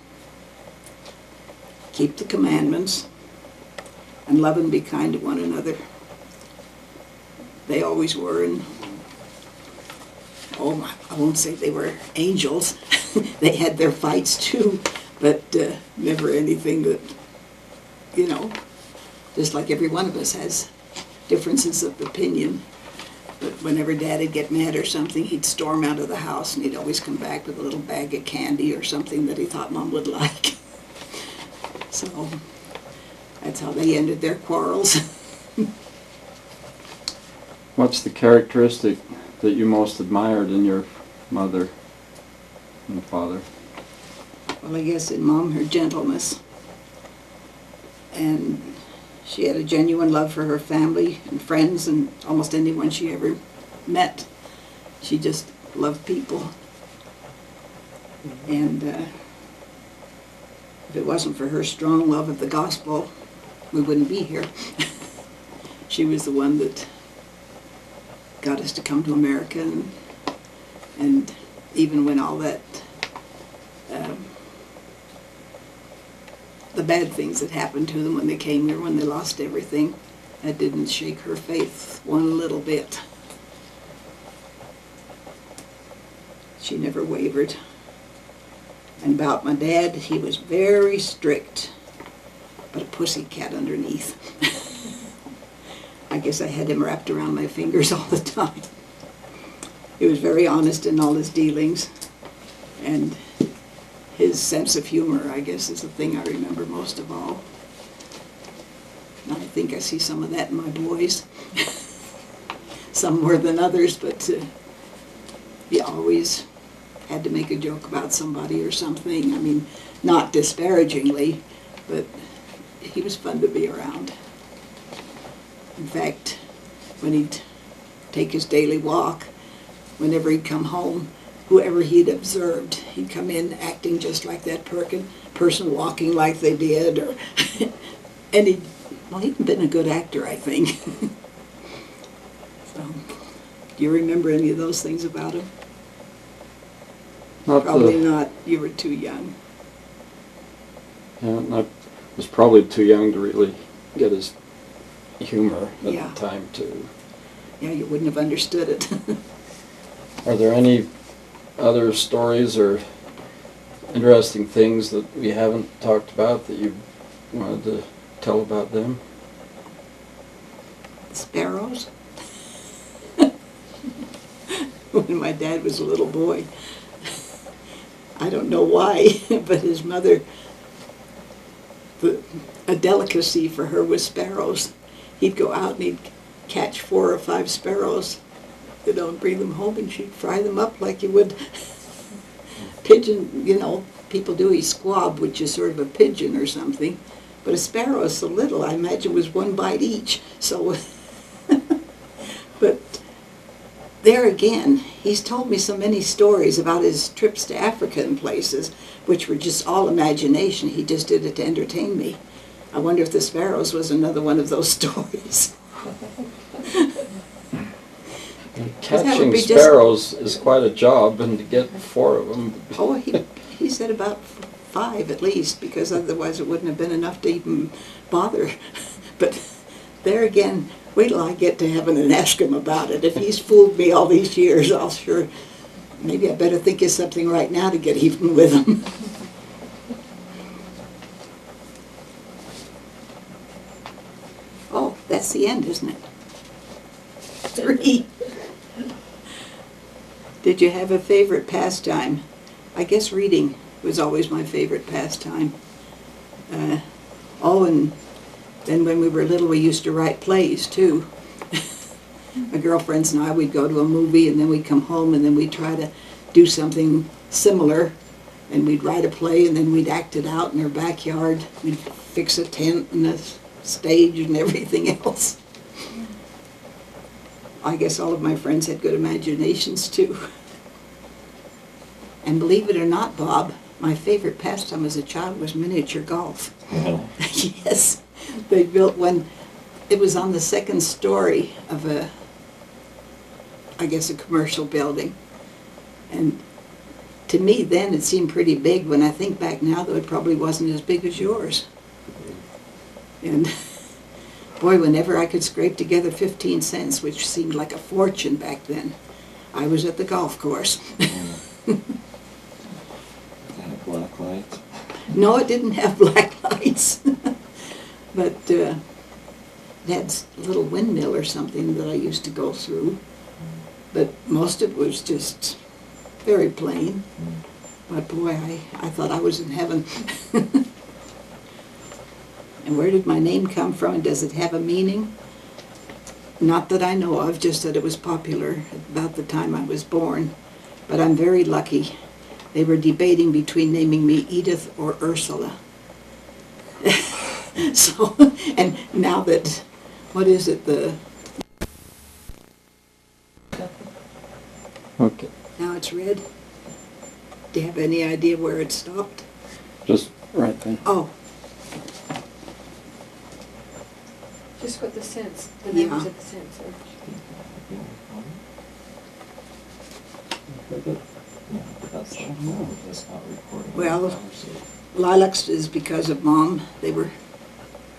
Keep the commandments. And love and be kind to one another. They always were, and I won't say they were angels. They had their fights too, but never anything that, just like every one of us has differences of opinion. But whenever Dad would get mad or something, he'd storm out of the house, and he'd always come back with a little bag of candy or something that he thought Mom would like. So that's how they ended their quarrels. What's the characteristic that you most admired in your mother and father? Well, I guess in Mom, her gentleness. And she had a genuine love for her family and friends and almost anyone she ever met. She just loved people. And if it wasn't for her strong love of the gospel, we wouldn't be here. She was the one that got us to come to America, and even when all that, the bad things that happened to them when they came here, when they lost everything, that didn't shake her faith one little bit. She never wavered. And about my dad, he was very strict, but a pussycat underneath. I guess I had him wrapped around my fingers all the time. He was very honest in all his dealings, and his sense of humor, I guess, is the thing I remember most of all. And I think I see some of that in my boys. Some more than others, but he always had to make a joke about somebody or something. I mean, not disparagingly, but he was fun to be around. In fact, when he'd take his daily walk, whenever he'd come home, whoever he'd observed, he'd come in acting just like that person walking like they did, or and he'd been a good actor, I think. So, do you remember any of those things about him? Probably not. You were too young. Yeah, and I was probably too young to really get his humor at Yeah. the time, too. Yeah, you wouldn't have understood it. Are there any other stories or interesting things that we haven't talked about that you wanted to tell about them? Sparrows? When my dad was a little boy, I don't know why, but his mother, a delicacy for her was sparrows. He'd go out and he'd catch 4 or 5 sparrows, and bring them home, and she'd fry them up like you would pigeon, people do a squab, which is sort of a pigeon or something, but a sparrow is so little, I imagine it was 1 bite each, so, but there again, he's told me so many stories about his trips to Africa and places, which were just all imagination. He just did it to entertain me. I wonder if the sparrows was another one of those stories. Catching sparrows is quite a job, and to get 4 of them. Oh, he said about 5 at least, because otherwise it wouldn't have been enough to even bother. But there again, wait till I get to heaven and ask him about it. If he's fooled me all these years, I'll sure, maybe I better think of something right now to get even with him. Oh, that's the end, isn't it? 3. Did you have a favorite pastime? I guess reading was always my favorite pastime. And then when we were little, we used to write plays, too. My girlfriends and I, we'd go to a movie, and then we'd come home, and then we'd try to do something similar, and we'd write a play, and then we'd act it out in our backyard. We'd fix a tent and a stage and everything else. I guess all of my friends had good imaginations, too. And believe it or not, Bob, my favorite pastime as a child was miniature golf. Yes. They built one. It was on the 2nd story of a commercial building. And to me then it seemed pretty big. When I think back now, though, it probably wasn't as big as yours. And boy, whenever I could scrape together 15 cents, which seemed like a fortune back then, I was at the golf course. Black lights? No, it didn't have black lights. But it had a little windmill or something that I used to go through. But most of it was just very plain. But boy, I thought I was in heaven. And where did my name come from, and does it have a meaning? Not that I know of, just that it was popular about the time I was born. But I'm very lucky. They were debating between naming me Edith or Ursula. So, and now that, what is it, Okay. now it's red? Do you have any idea where it stopped? Just right there. Oh, Just what the cents, the Yeah. numbers of the cents are. That's not recording. Well, lilacs is because of Mom. They were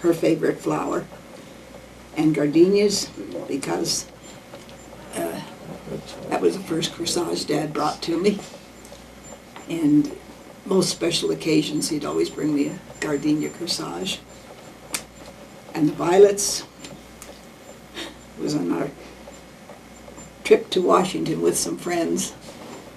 her favorite flower. And gardenias because that was the first corsage Dad brought to me. And most special occasions, he'd always bring me a gardenia corsage. And the violets, was on our trip to Washington with some friends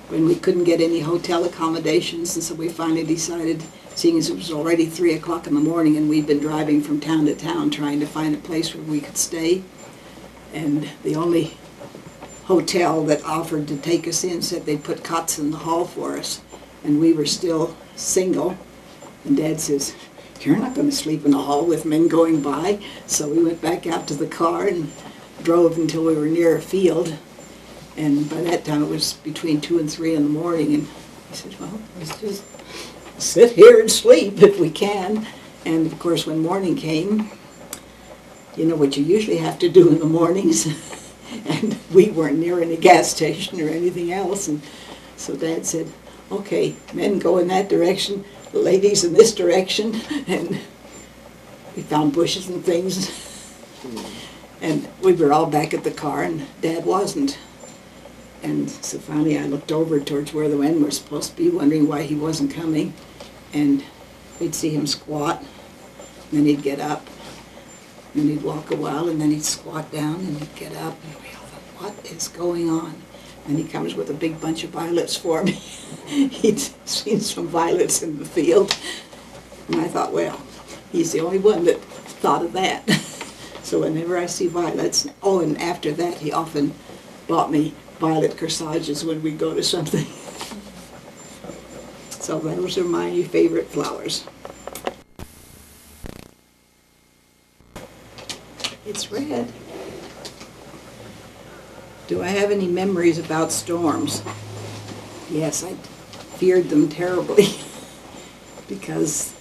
when we couldn't get any hotel accommodations, and so we finally decided, seeing as it was already 3 o'clock in the morning and we'd been driving from town to town trying to find a place where we could stay, and the only hotel that offered to take us in said they'd put cots in the hall for us, and we were still single, and Dad says, "You're not going to sleep in the hall with men going by." So we went back out to the car and drove until we were near a field, and by that time it was between 2 and 3 in the morning, and he said, "Well, let's just sit here and sleep if we can." And of course when morning came, you know what you usually have to do in the mornings, and we weren't near any gas station or anything else, and so Dad said, "Okay, men go in that direction, ladies in this direction," and we found bushes and things, and we were all back at the car, and Dad wasn't. And so finally I looked over towards where the men were supposed to be, wondering why he wasn't coming, and we'd see him squat, and then he'd get up, and he'd walk a while, and then he'd squat down, and he'd get up, and we all thought, what is going on? And he comes with a big bunch of violets for me. He'd seen some violets in the field, and I thought, well, he's the only one that thought of that. So whenever I see violets, oh, and after that he often bought me violet corsages when we go to something. So those are my favorite flowers. It's red. Do I have any memories about storms? Yes, I feared them terribly because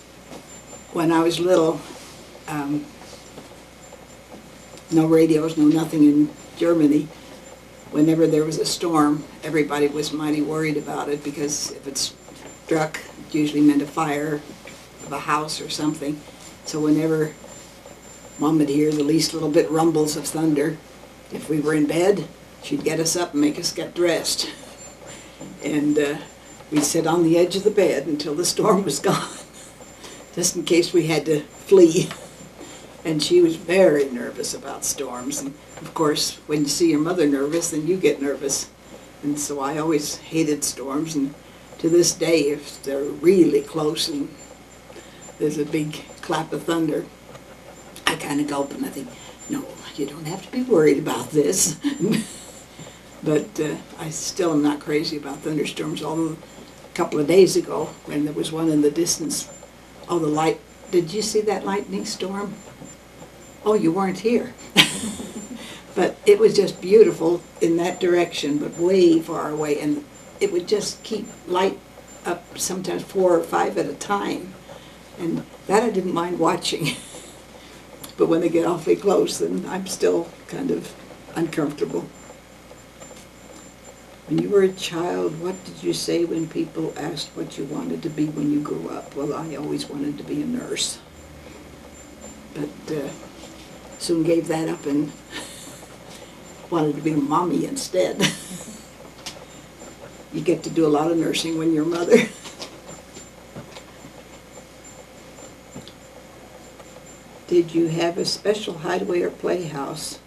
when I was little, no radios, no nothing in Germany. Whenever there was a storm, everybody was mighty worried about it, because if it struck, it usually meant a fire of a house or something. So whenever Mom would hear the least little bit rumbles of thunder, if we were in bed, she'd get us up and make us get dressed. And we'd sit on the edge of the bed until the storm was gone, just in case we had to flee. And she was very nervous about storms. And of course, when you see your mother nervous, then you get nervous. And so I always hated storms. And to this day, if they're really close and there's a big clap of thunder, I kind of gulp and I think, no, you don't have to be worried about this. But I still am not crazy about thunderstorms, although a couple of days ago, when there was one in the distance, oh, the light, did you see that lightning storm? Oh, you weren't here. But it was just beautiful in that direction, but way far away, and it would just keep light up, sometimes 4 or 5 at a time, and that I didn't mind watching. But when they get awfully close, then I'm still kind of uncomfortable. When you were a child, what did you say when people asked what you wanted to be when you grew up? Well, I always wanted to be a nurse, but soon gave that up and wanted to be a mommy instead. You get to do a lot of nursing when you're a mother. Did you have a special hideaway or playhouse?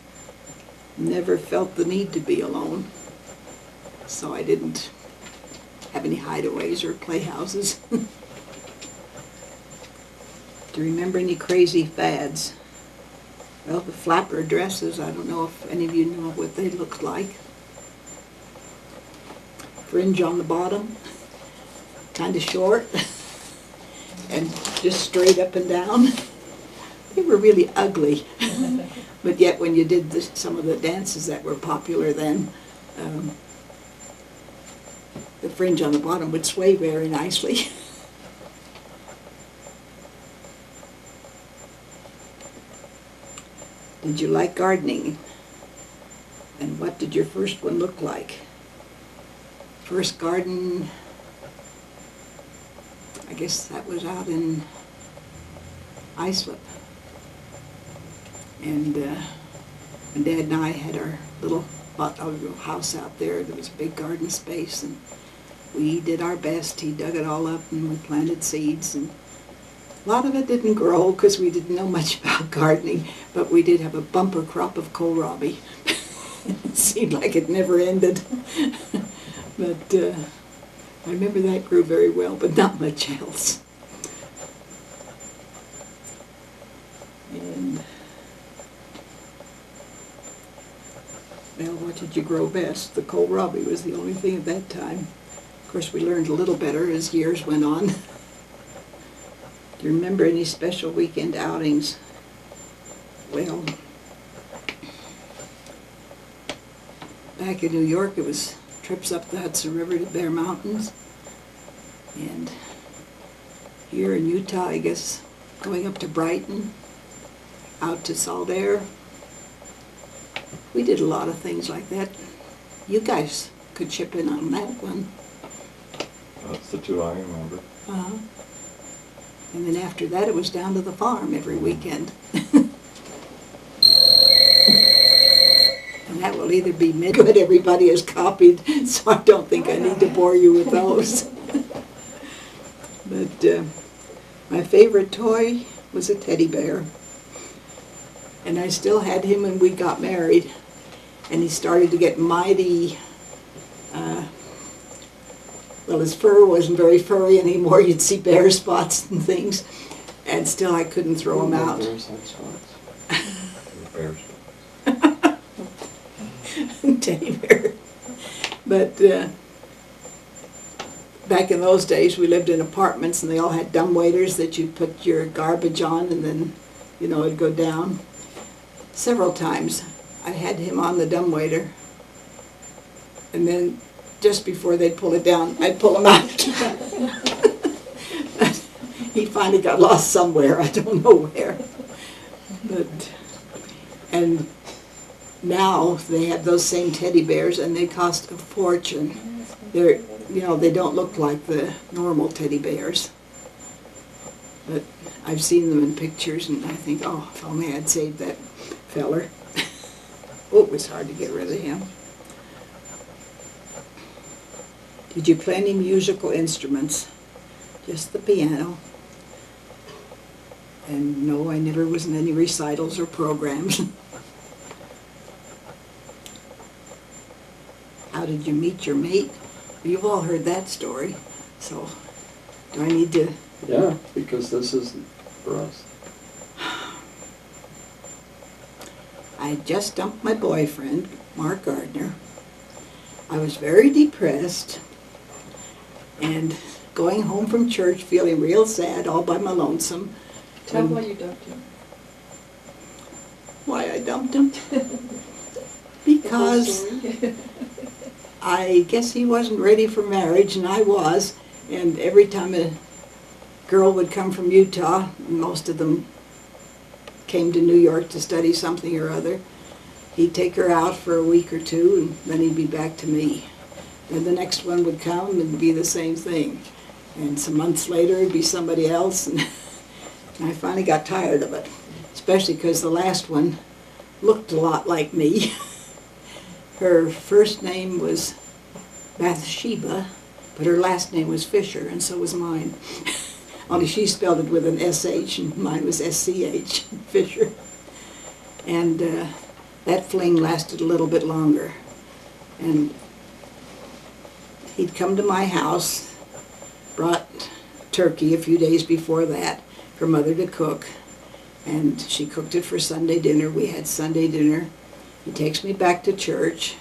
Never felt the need to be alone, so I didn't have any hideaways or playhouses. Do you remember any crazy fads? Well, the flapper dresses, I don't know if any of you know what they looked like. Fringe on the bottom, kind of short, and just straight up and down. They were really ugly. But yet when you did some of the dances that were popular then, the fringe on the bottom would sway very nicely. Did you like gardening? And what did your first one look like? First garden, I guess that was out in Islip. And when Dad and I had our little house out there, there was a big garden space, and we did our best. He dug it all up and we planted seeds, and A lot of it didn't grow because we didn't know much about gardening, but we did have a bumper crop of kohlrabi. It seemed like it never ended. But I remember that grew very well, but not much else. And, well, what did you grow best? The kohlrabi was the only thing at that time. Of course, we learned a little better as years went on. Do you remember any special weekend outings? Well, back in New York, it was trips up the Hudson River to Bear Mountains. And here in Utah, I guess, going up to Brighton, out to Salt Air. We did a lot of things like that. You guys could chip in on that one. That's the two I remember. Uh-huh. And then after that, it was down to the farm every weekend. And that will either be good, everybody has copied, so I don't think I need to bore you with those. But my favorite toy was a teddy bear. And I still had him when we got married. And he started to get mighty, well, his fur wasn't very furry anymore. You'd see bare spots and things. And still I couldn't throw him out. Bears have spots. Bears. Teddy bear. But back in those days, we lived in apartments and they all had dumbwaiters that you'd put your garbage on and then, you know, it'd go down. Several times I had him on the dumbwaiter, and then just before they'd pull it down, I'd pull him out again. He finally got lost somewhere, I don't know where. But, and now they have those same teddy bears and they cost a fortune. They're, you know, they don't look like the normal teddy bears. But I've seen them in pictures and I think, oh, if only I'd saved that feller. Oh, it was hard to get rid of him. Did you play any musical instruments? Just the piano. And no, I never was in any recitals or programs. How did you meet your mate? You've all heard that story, so do I need to? Yeah, because this is for us. I had just dumped my boyfriend, Mark Gardner. I was very depressed and going home from church feeling real sad all by my lonesome. Tell why you dumped him. Why I dumped him? Because I guess he wasn't ready for marriage and I was, and every time a girl would come from Utah, most of them came to New York to study something or other, he'd take her out for a week or two and then he'd be back to me. Then the next one would come and be the same thing. And some months later it'd be somebody else, and I finally got tired of it, especially because the last one looked a lot like me. Her first name was Bathsheba, but her last name was Fisher, and so was mine. Only she spelled it with an SH, and mine was SCH, Fisher. And that fling lasted a little bit longer. And he'd come to my house, brought turkey a few days before that for Mother to cook, and she cooked it for Sunday dinner. We had Sunday dinner. He takes me back to church,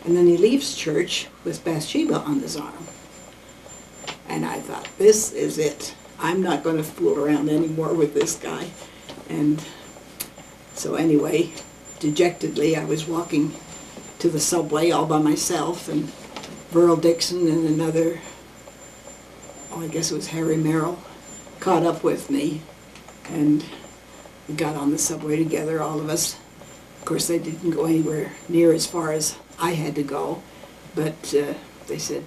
and then he leaves church with Bathsheba on his arm. And I thought, this is it. I'm not going to fool around anymore with this guy. And so anyway, dejectedly, I was walking to the subway all by myself, and Burl Dixon and another, oh, I guess it was Harry Merrill, caught up with me. And we got on the subway together, all of us. Of course, they didn't go anywhere near as far as I had to go, but they said,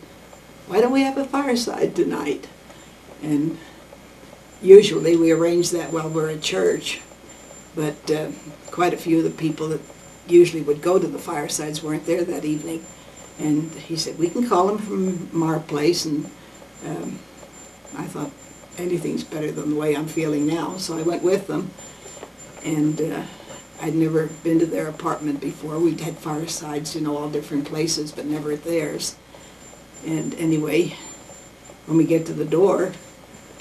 why don't we have a fireside tonight? And usually we arrange that while we're at church, but quite a few of the people that usually would go to the firesides weren't there that evening. And he said, we can call him from our place, and I thought, anything's better than the way I'm feeling now. So I went with them, and I'd never been to their apartment before. We'd had firesides, all different places, but never at theirs. And anyway, when we get to the door,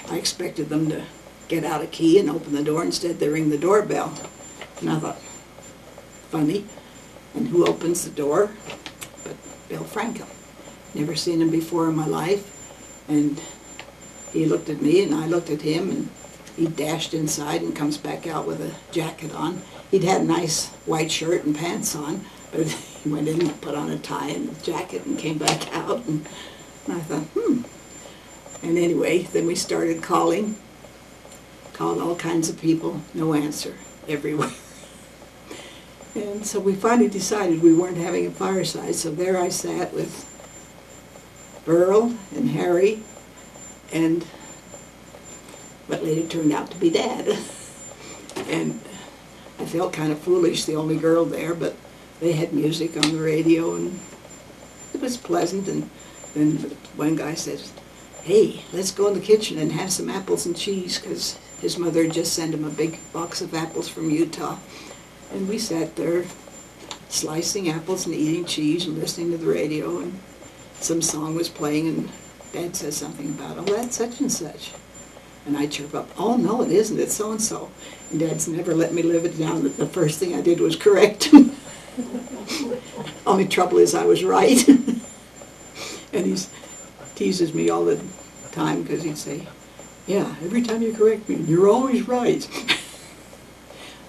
I expected them to get out a key and open the door. Instead, they ring the doorbell. And I thought, funny. And who opens the door but Bill Francom? Never seen him before in my life. And he looked at me and I looked at him, and he dashed inside and comes back out with a jacket on. He'd had a nice white shirt and pants on, but he went in and put on a tie and a jacket and came back out. And I thought, And anyway, then we started called all kinds of people, no answer, everywhere. And so we finally decided we weren't having a fireside, so there I sat with Burl and Harry and what later turned out to be Dad. And I felt kind of foolish, the only girl there, but they had music on the radio and it was pleasant. And then one guy says, hey, let's go in the kitchen and have some apples and cheese, because his mother had just sent him a big box of apples from Utah. And we sat there slicing apples and eating cheese and listening to the radio, and some song was playing, and Dad says something about, oh, that's such and such. And I chirp up, oh, no, it isn't, it's so-and-so. And Dad's never let me live it down. The first thing I did was correct him. Only trouble is I was right. And he teases me all the time because he'd say, yeah, every time you correct me, you're always right.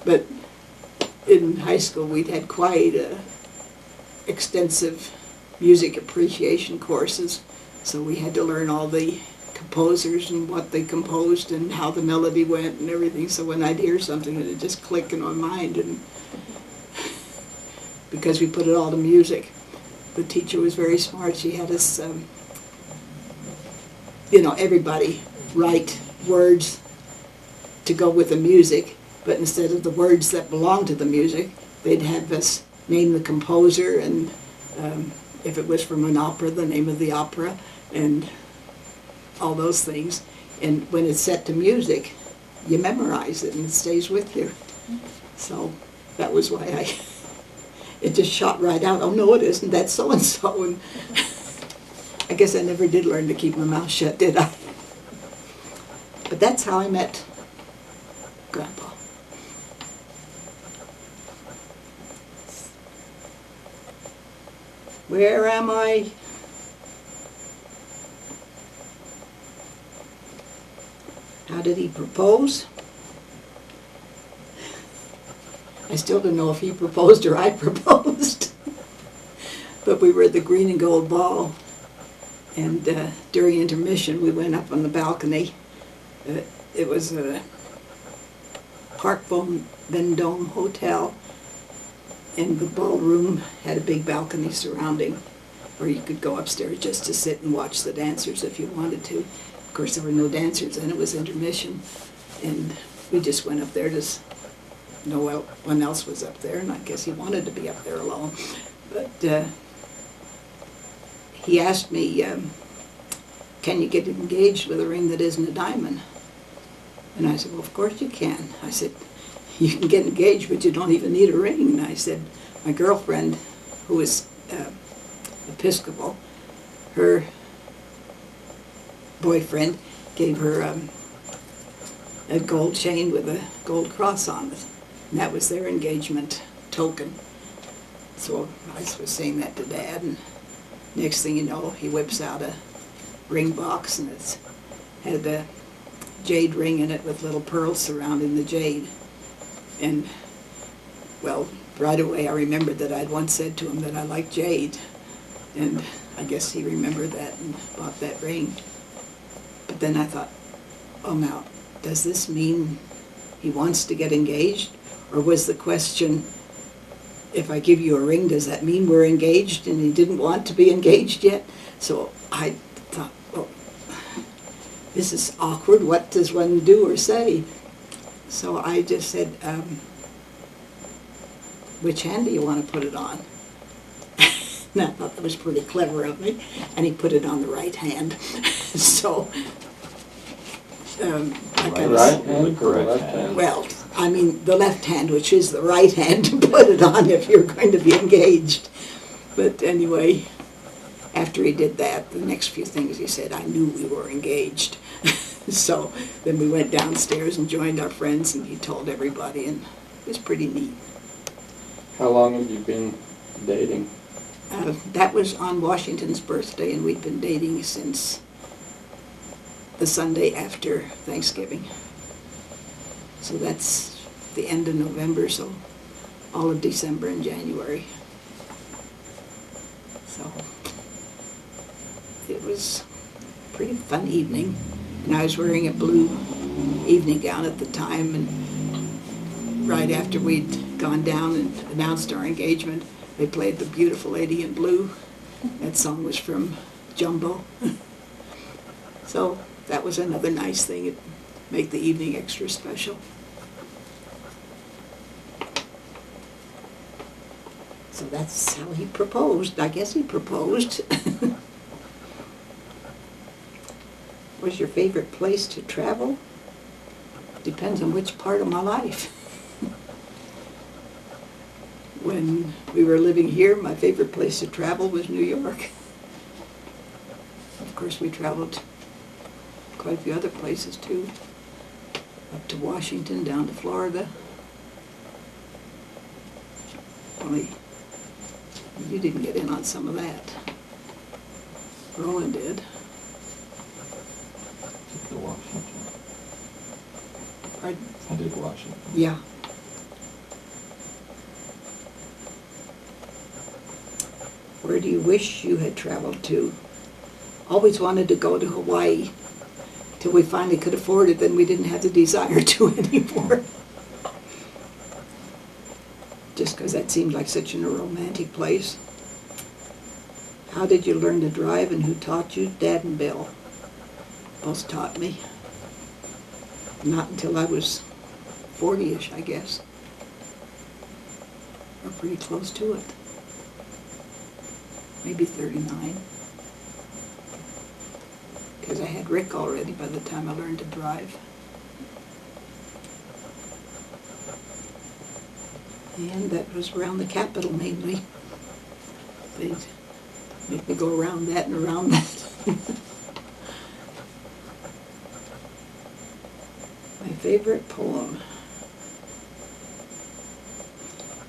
But in high school, we'd had quite extensive music appreciation courses, so we had to learn all the composers and what they composed and how the melody went and everything. So when I'd hear something, it'd just click in my mind. And because we put it all to music, the teacher was very smart. She had us, everybody write words to go with the music, but instead of the words that belonged to the music, they'd have us name the composer, and if it was from an opera, the name of the opera, and all those things. And when it's set to music, you memorize it and it stays with you. So that was why it just shot right out. Oh, no, it isn't. That's so-and-so. And I guess I never did learn to keep my mouth shut, did I? But that's how I met Grandpa. Where am I? How did he propose? I still don't know if he proposed or I proposed. But we were at the Green and Gold Ball, and during intermission we went up on the balcony. It was a Park Vendome Hotel, and the ballroom had a big balcony surrounding where you could go upstairs just to sit and watch the dancers if you wanted to. Of course, there were no dancers, and it was intermission, and we just went up there. No one else was up there, and I guess he wanted to be up there alone. But he asked me, can you get engaged with a ring that isn't a diamond? And I said, well, of course you can. I said, you can get engaged, but you don't even need a ring. And I said, my girlfriend, who is Episcopal, her boyfriend gave her a gold chain with a gold cross on it. And that was their engagement token. So I was saying that to Dad, and next thing you know, he whips out a ring box, and it's had a jade ring in it with little pearls surrounding the jade. And, well, right away I remembered that I'd once said to him that I liked jade, and I guess he remembered that and bought that ring. But then I thought, oh, now, does this mean he wants to get engaged? Or was the question, if I give you a ring, does that mean we're engaged? And he didn't want to be engaged yet. So I thought, well, this is awkward. What does one do or say? So I just said, which hand do you want to put it on? And I thought that was pretty clever of me. And he put it on the right hand. So I The kinda right s- hand, The the correct left hand. hand? Well, I mean, the left hand, which is the right hand, to put it on if you're going to be engaged. But anyway, after he did that, the next few things he said, I knew we were engaged. So then we went downstairs and joined our friends, and he told everybody, and it was pretty neat. How long have you been dating? That was on Washington's birthday, and we'd been dating since the Sunday after Thanksgiving. So that's the end of November, so all of December and January. So it was a pretty fun evening. And I was wearing a blue evening gown at the time, and right after we'd gone down and announced our engagement, they played The Beautiful Lady in Blue. That song was from Jumbo. So that was another nice thing. It made the evening extra special. So that's how he proposed. I guess he proposed. What's your favorite place to travel? Depends on which part of my life. When we were living here, my favorite place to travel was New York. Of course, we traveled quite a few other places too. Up to Washington, down to Florida. Only you didn't get in on some of that. Roland did. To Washington. Pardon? I did Washington. Yeah. Where do you wish you had traveled to? Always wanted to go to Hawaii. Till we finally could afford it, then we didn't have the desire to anymore. Just because that seemed like such a romantic place. How did you learn to drive and who taught you? Dad and Bill both taught me. Not until I was 40-ish, I guess. Or pretty close to it. Maybe 39. Because I had Rick already by the time I learned to drive. And that was around the Capitol mainly. They'd make me go around that and around that. My favorite poem.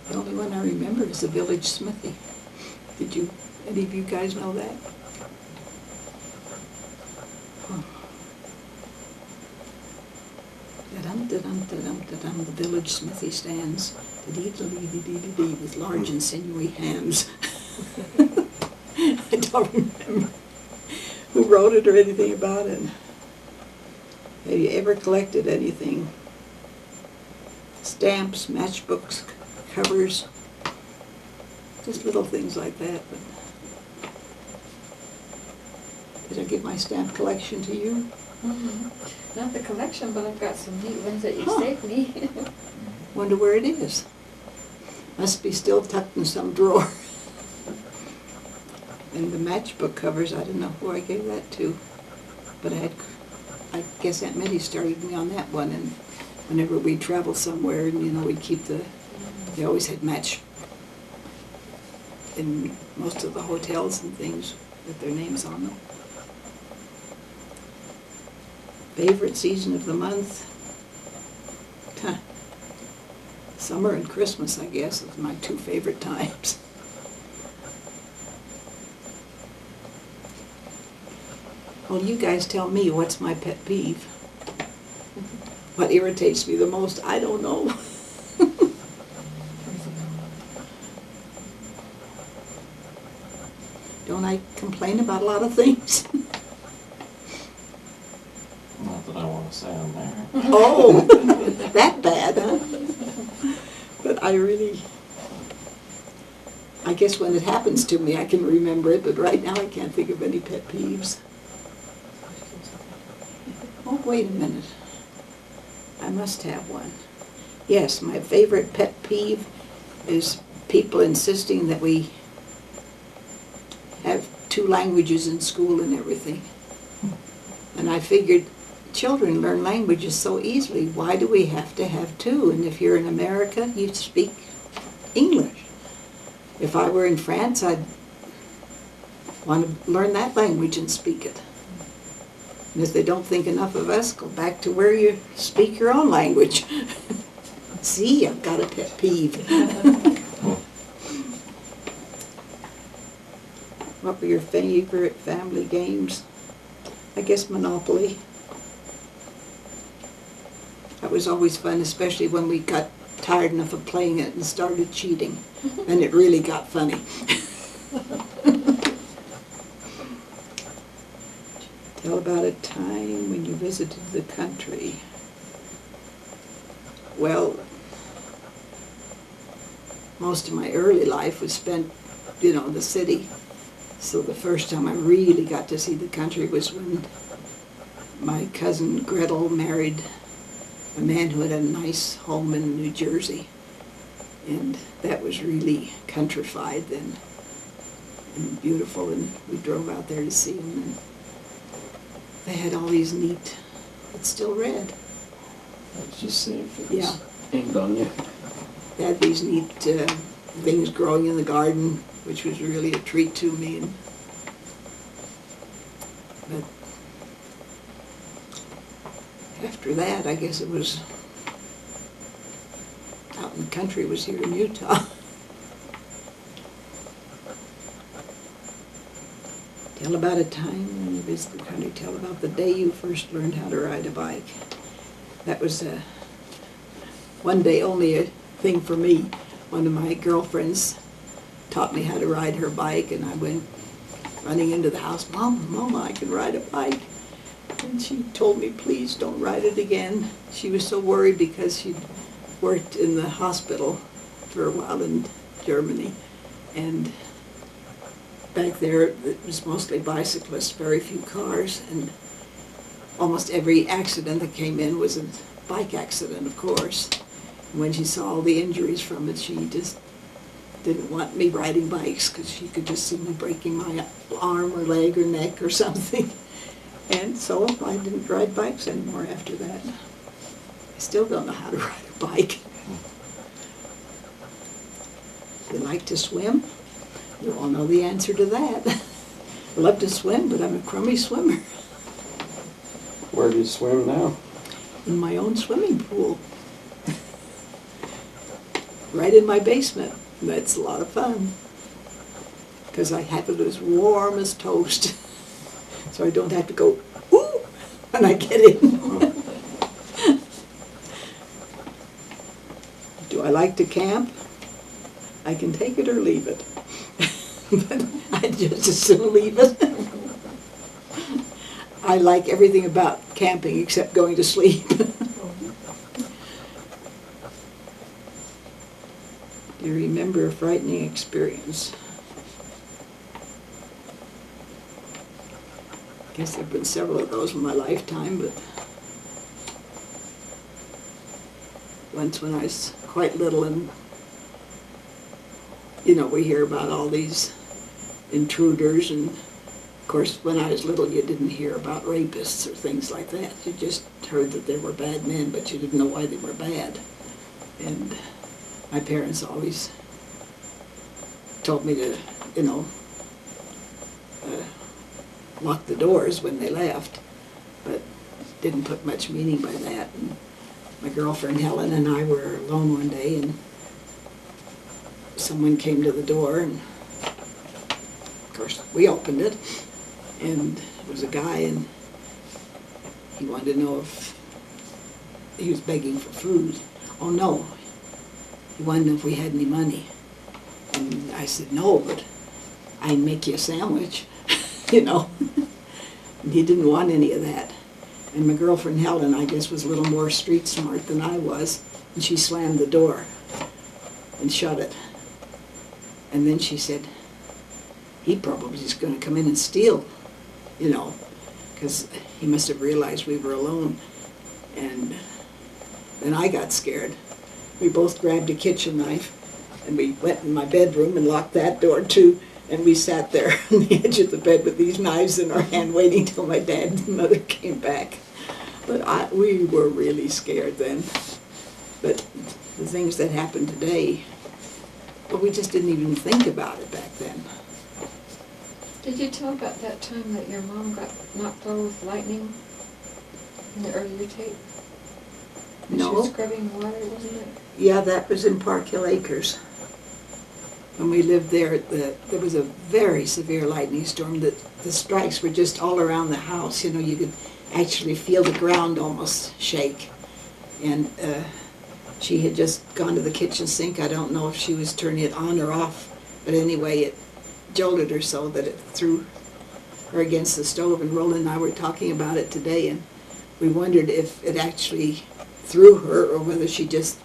The only one I remember is The Village Smithy. Did you, any of you guys know that? Huh. Da-dum, da-dum, da-dum, da-dum, the village smithy stands, da-dee-da-dee-dee-dee-dee, with large and sinewy hands. I don't remember who wrote it or anything about it. Have you ever collected anything? Stamps, matchbooks, covers, just little things like that. But did I give my stamp collection to you? Mm-hmm. Not the collection, but I've got some neat ones that you saved me. Wonder where it is. Must be still tucked in some drawer. And the matchbook covers, I don't know who I gave that to. But I guess Aunt Mitty started me on that one, and whenever we'd travel somewhere, and we'd keep they always had match in most of the hotels and things with their names on them. Favorite season of the month? Huh. Summer and Christmas, I guess, are my two favorite times. Well, you guys tell me, what's my pet peeve? What irritates me the most? I don't know. Don't I complain about a lot of things? Not that I want to say on there. Oh, that bad, huh? But I guess when it happens to me, I can remember it, but right now I can't think of any pet peeves. Oh, wait a minute. I must have one. Yes, my favorite pet peeve is people insisting that we have 2 languages in school and everything. And I figured children learn languages so easily. Why do we have to have two? And if you're in America, you speak English. If I were in France, I'd want to learn that language and speak it. And if they don't think enough of us, go back to where you speak your own language. See, I've got a pet peeve. What were your favorite family games? I guess Monopoly. That was always fun, especially when we got tired enough of playing it and started cheating. And it really got funny. Tell about a time when you visited the country. Well, most of my early life was spent, in the city. So the first time I really got to see the country was when my cousin Gretel married a man who had a nice home in New Jersey. And that was really countrified then and beautiful, and we drove out there to see him. And they had all these neat, it's still red. Let's just see if it's Yeah. aimed on you. They had these neat things growing in the garden, which was really a treat to me. But after that, I guess it was out in the country, was here in Utah. Tell about a time when you visited the country. Tell about the day you first learned how to ride a bike. That was one day only a thing for me. One of my girlfriends taught me how to ride her bike, and I went running into the house, Mama, I can ride a bike. And she told me, please don't ride it again. She was so worried because she'd worked in the hospital for a while in Germany. And back there, it was mostly bicyclists, very few cars. And almost every accident that came in was a bike accident, of course. And when she saw all the injuries from it, she just didn't want me riding bikes because she could just see me breaking my arm or leg or neck or something. And so I didn't ride bikes anymore after that. I still don't know how to ride a bike. You like to swim? You all know the answer to that. I love to swim, but I'm a crummy swimmer. Where do you swim now? In my own swimming pool. Right in my basement. That's a lot of fun. Because I have it as warm as toast. So I don't have to go, ooh, when I get in. Do I like to camp? I can take it or leave it. But I'd just as soon leave it. I like everything about camping except going to sleep. Do you remember a frightening experience? I guess there have been several of those in my lifetime, but once when I was quite little, and we hear about all these intruders, and of course when I was little you didn't hear about rapists or things like that. You just heard that they were bad men, but you didn't know why they were bad. And my parents always told me to, lock the doors when they left, but didn't put much meaning by that. And my girlfriend Helen and I were alone one day, and someone came to the door, and of course we opened it, and it was a guy, and he wanted to know if he was begging for food. Oh no, he wanted to know if we had any money. And I said, no, but I'd make you a sandwich. And he didn't want any of that. And my girlfriend Helen, I guess, was a little more street smart than I was, and she slammed the door and shut it. And then she said, he probably is going to come in and steal, because he must have realized we were alone. And then I got scared. We both grabbed a kitchen knife, and we went in my bedroom and locked that door too. And we sat there on the edge of the bed with these knives in our hand, waiting till my dad and mother came back. But we were really scared then. But the things that happened today, well, we just didn't even think about it back then. Did you tell about that time that your mom got knocked over with lightning in the earlier tape? When she was No. scrubbing water, wasn't it? Yeah, that was in Park Hill Acres. When we lived there, there was a very severe lightning storm. The strikes were just all around the house. You know, you could actually feel the ground almost shake. And she had just gone to the kitchen sink. I don't know if she was turning it on or off, but anyway, it jolted her so that it threw her against the stove. And Roland and I were talking about it today, and we wondered if it actually threw her or whether she just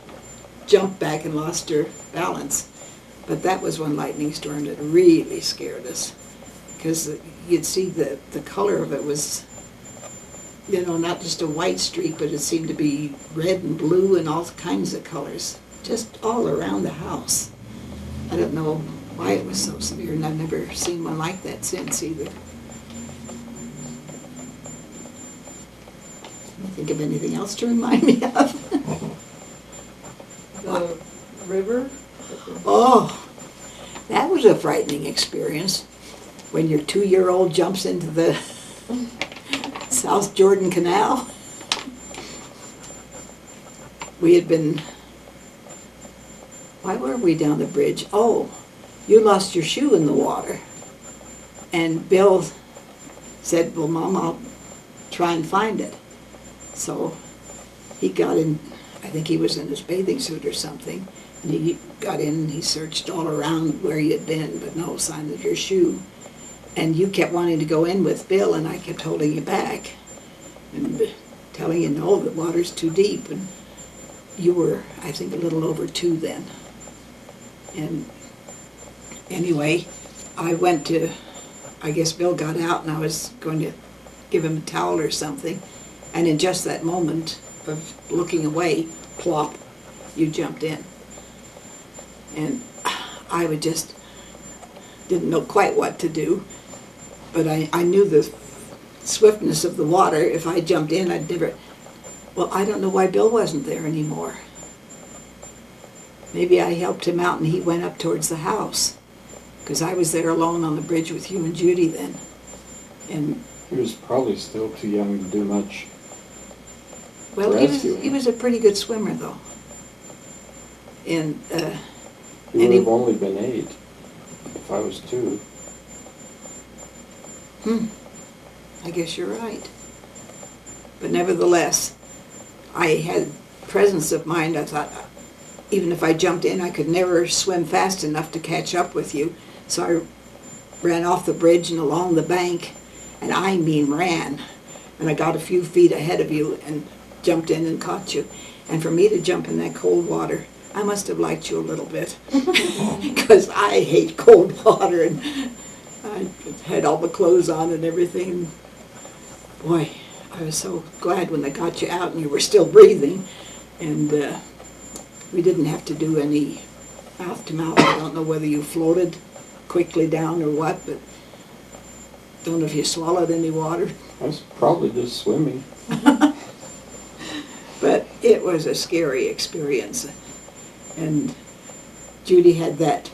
jumped back and lost her balance. But that was one lightning storm that really scared us, because you'd see the color of it was, you know, not just a white streak, but it seemed to be red and blue and all kinds of colors, just all around the house. I don't know why it was so severe, and I've never seen one like that since either. Can you think of anything else to remind me of? The river? Oh, that was a frightening experience when your 2-year-old jumps into the South Jordan Canal. We had been, why were we down the bridge? Oh, you lost your shoe in the water. And Bill said, well, Mom, I'll try and find it. So he got in, I think he was in his bathing suit or something, and he got in and he searched all around where he had been, but no sign of your shoe. And you kept wanting to go in with Bill, and I kept holding you back and telling you, no, the water's too deep. And you were, I think, a little over 2 then. And anyway, I went to, I guess Bill got out, and I was going to give him a towel or something. And in just that moment of looking away, plop, you jumped in. And I would just, didn't know quite what to do, but I knew the swiftness of the water. If I jumped in, I'd never, well, I don't know why Bill wasn't there anymore. Maybe I helped him out and he went up towards the house, because I was there alone on the bridge with you and Judy then. And He was probably still too young to do much. well, Rescuing. he was a pretty good swimmer though. And He And would he- have only been 8 if I was 2. I guess you're right. But nevertheless, I had presence of mind. I thought, even if I jumped in, I could never swim fast enough to catch up with you. So I ran off the bridge and along the bank, and I mean ran. And I got a few feet ahead of you and jumped in and caught you. And for me to jump in that cold water, I must have liked you a little bit, because I hate cold water, and I had all the clothes on and everything. Boy, I was so glad when they got you out and you were still breathing, and we didn't have to do any mouth to mouth. I don't know whether you floated quickly down or what, but don't know if you swallowed any water. I was probably just swimming. But it was a scary experience. And Judy had that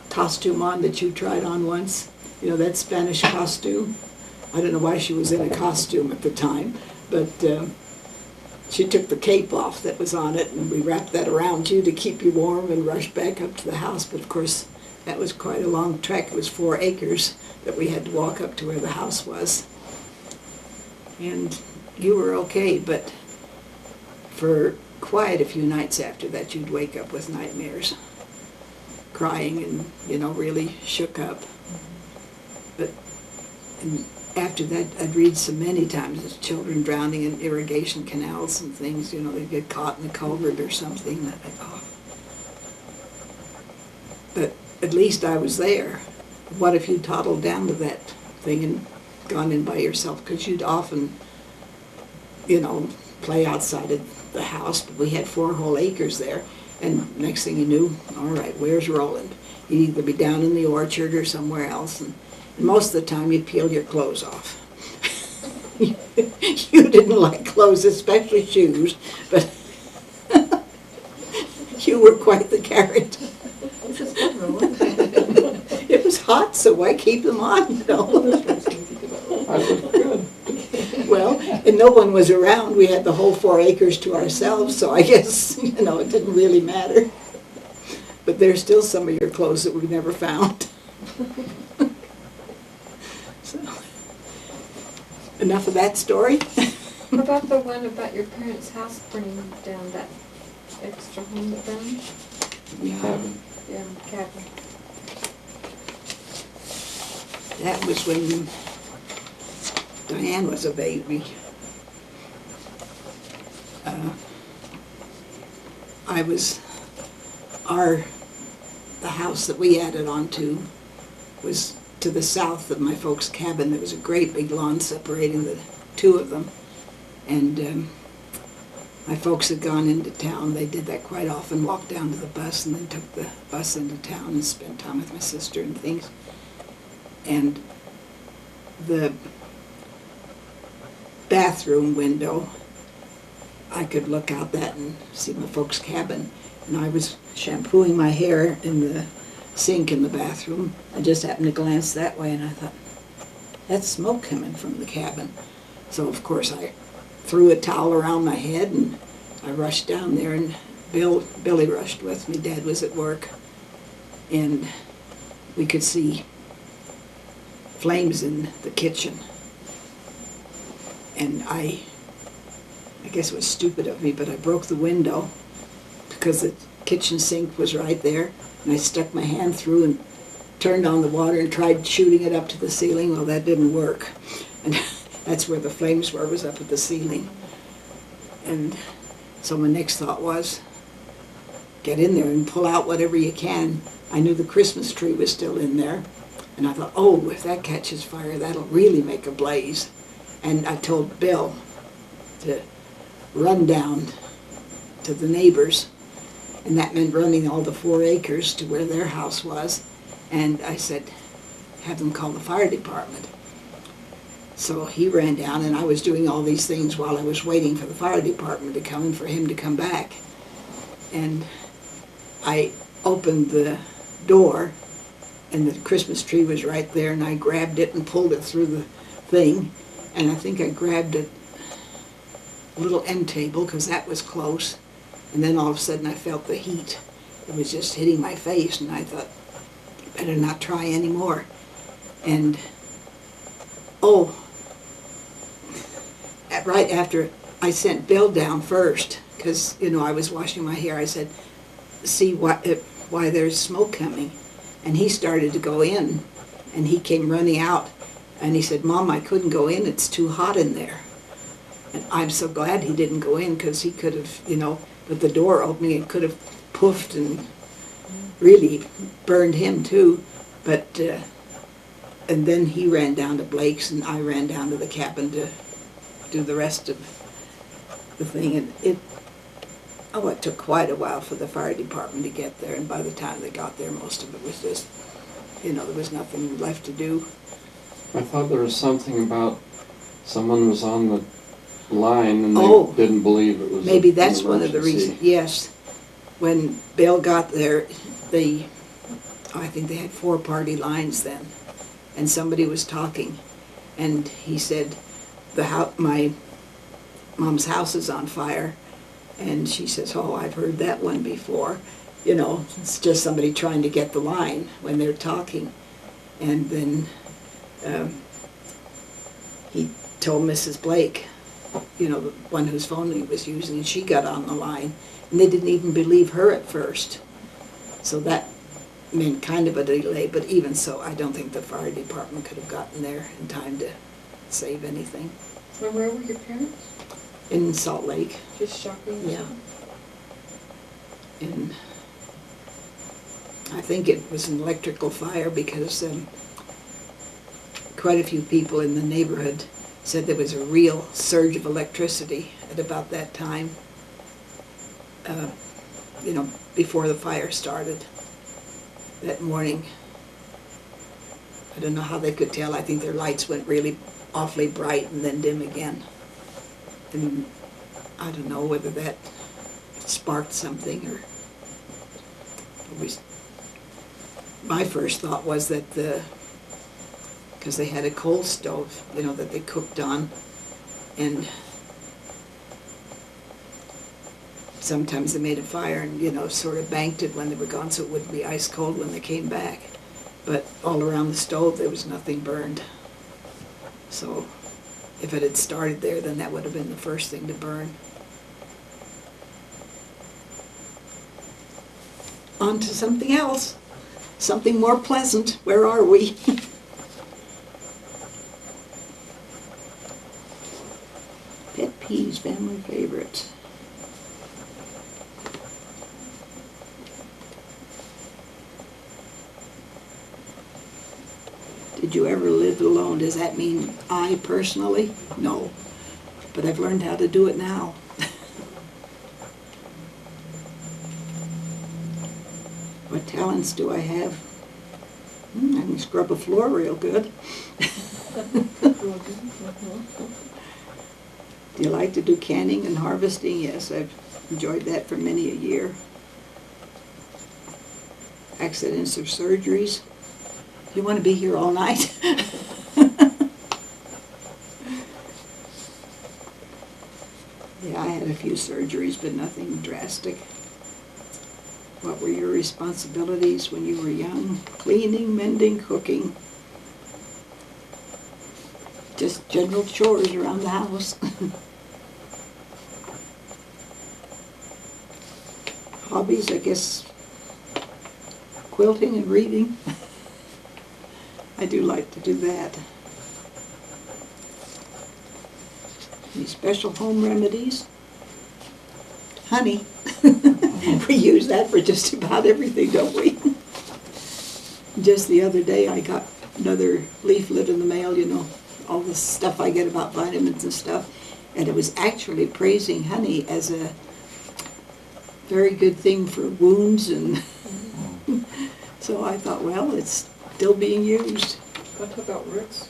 costume on that you tried on once, you know, that Spanish costume. I don't know why she was in a costume at the time, but she took the cape off that was on it, and we wrapped that around you to keep you warm and rushed back up to the house. But of course, that was quite a long trek. It was 4 acres that we had to walk up to where the house was. And you were okay, but for quite a few nights after that, you'd wake up with nightmares, crying and, you know, really shook up. But and after that, I'd read so many times of children drowning in irrigation canals and things, you know, they'd get caught in a culvert or something. And I thought, oh. But at least I was there. What if you toddled down to that thing and gone in by yourself? Because you'd often, you know, play outside of the house, but we had 4 whole acres there, and next thing you knew, all right, where's Roland? He'd either be down in the orchard or somewhere else, and most of the time you'd peel your clothes off. You didn't like clothes, especially shoes, but you were quite the carrot. It was hot, so why keep them on, you know? I look good. Well, and no one was around. We had the whole 4 acres to ourselves, so I guess, you know, it didn't really matter. But there's still some of your clothes that we've never found. So, enough of that story. What about the one about your parents' house burning down, that extra home that burned? Cabin. Yeah, cabin. That was when Diane was a baby. The house that we added onto was to the south of my folks' cabin. There was a great big lawn separating the two of them. And my folks had gone into town. They did that quite often, walked down to the bus and then took the bus into town and spent time with my sister and things. And the bathroom window, I could look out that and see my folks' cabin. And I was shampooing my hair in the sink in the bathroom. I just happened to glance that way and I thought, that's smoke coming from the cabin. So of course I threw a towel around my head and I rushed down there, and Billy rushed with me. Dad was at work, and we could see flames in the kitchen. And I guess it was stupid of me, but I broke the window because the kitchen sink was right there, and I stuck my hand through and turned on the water and tried shooting it up to the ceiling. Well, that didn't work. And that's where the flames were, was up at the ceiling. And so my next thought was, get in there and pull out whatever you can. I knew the Christmas tree was still in there. And I thought, oh, if that catches fire, that'll really make a blaze. And I told Bill to run down to the neighbors. And that meant running all the 4 acres to where their house was. And I said, have them call the fire department. So he ran down, and I was doing all these things while I was waiting for the fire department to come and for him to come back. And I opened the door, and the Christmas tree was right there, and I grabbed it and pulled it through the thing. And I think I grabbed a little end table, because that was close. And then all of a sudden I felt the heat. It was just hitting my face, and I thought, better not try anymore. And, oh, right after I sent Bill down first, because, you know, I was washing my hair, I said, see why there's smoke coming. And he started to go in, and he came running out, and he said, Mom, I couldn't go in, it's too hot in there. And I'm so glad he didn't go in, because he could have, you know, with the door opening, it could have poofed and really burned him too. But, and then he ran down to Blake's, and I ran down to the cabin to do the rest of the thing. And it took quite a while for the fire department to get there, and by the time they got there, most of it was just, you know, there was nothing left to do. I thought there was something about someone was on the line and they didn't believe it was maybe that's one of the reasons. Yes. When Bill got there, I think they had 4 party lines then, and somebody was talking, and he said, my mom's house is on fire. And she says, oh, I've heard that one before. You know, it's just somebody trying to get the line when they're talking. And then he told Mrs. Blake, you know, the one whose phone he was using, and she got on the line. And they didn't even believe her at first. So that meant kind of a delay, but even so, I don't think the fire department could have gotten there in time to save anything. And where were your parents? In Salt Lake. Just shopping? Yeah. And I think it was an electrical fire because quite a few people in the neighborhood said there was a real surge of electricity at about that time, you know, before the fire started that morning. I don't know how they could tell. I think their lights went really awfully bright and then dim again. And I don't know whether that sparked something or my first thought was that because they had a coal stove, you know, that they cooked on, and sometimes they made a fire and, you know, sort of banked it when they were gone so it wouldn't be ice cold when they came back. But all around the stove there was nothing burned. So if it had started there, then that would have been the first thing to burn. On to something else, something more pleasant. Where are we? Pet peeves, family favorites. Did you ever live alone? Does that mean I personally? No. But I've learned how to do it now. What talents do I have? I can scrub a floor real good. Do you like to do canning and harvesting? Yes, I've enjoyed that for many a year. Accidents or surgeries? You want to be here all night? Yeah, I had a few surgeries, but nothing drastic. What were your responsibilities when you were young? Cleaning, mending, cooking. Just general chores around the house. Hobbies, I guess, quilting and reading. I do like to do that. Any special home remedies? Honey. We use that for just about everything, don't we? Just the other day I got another leaflet in the mail, you know, all this stuff I get about vitamins and stuff, and it was actually praising honey as a very good thing for wounds, and so I thought, well, it's still being used. What about Rick's?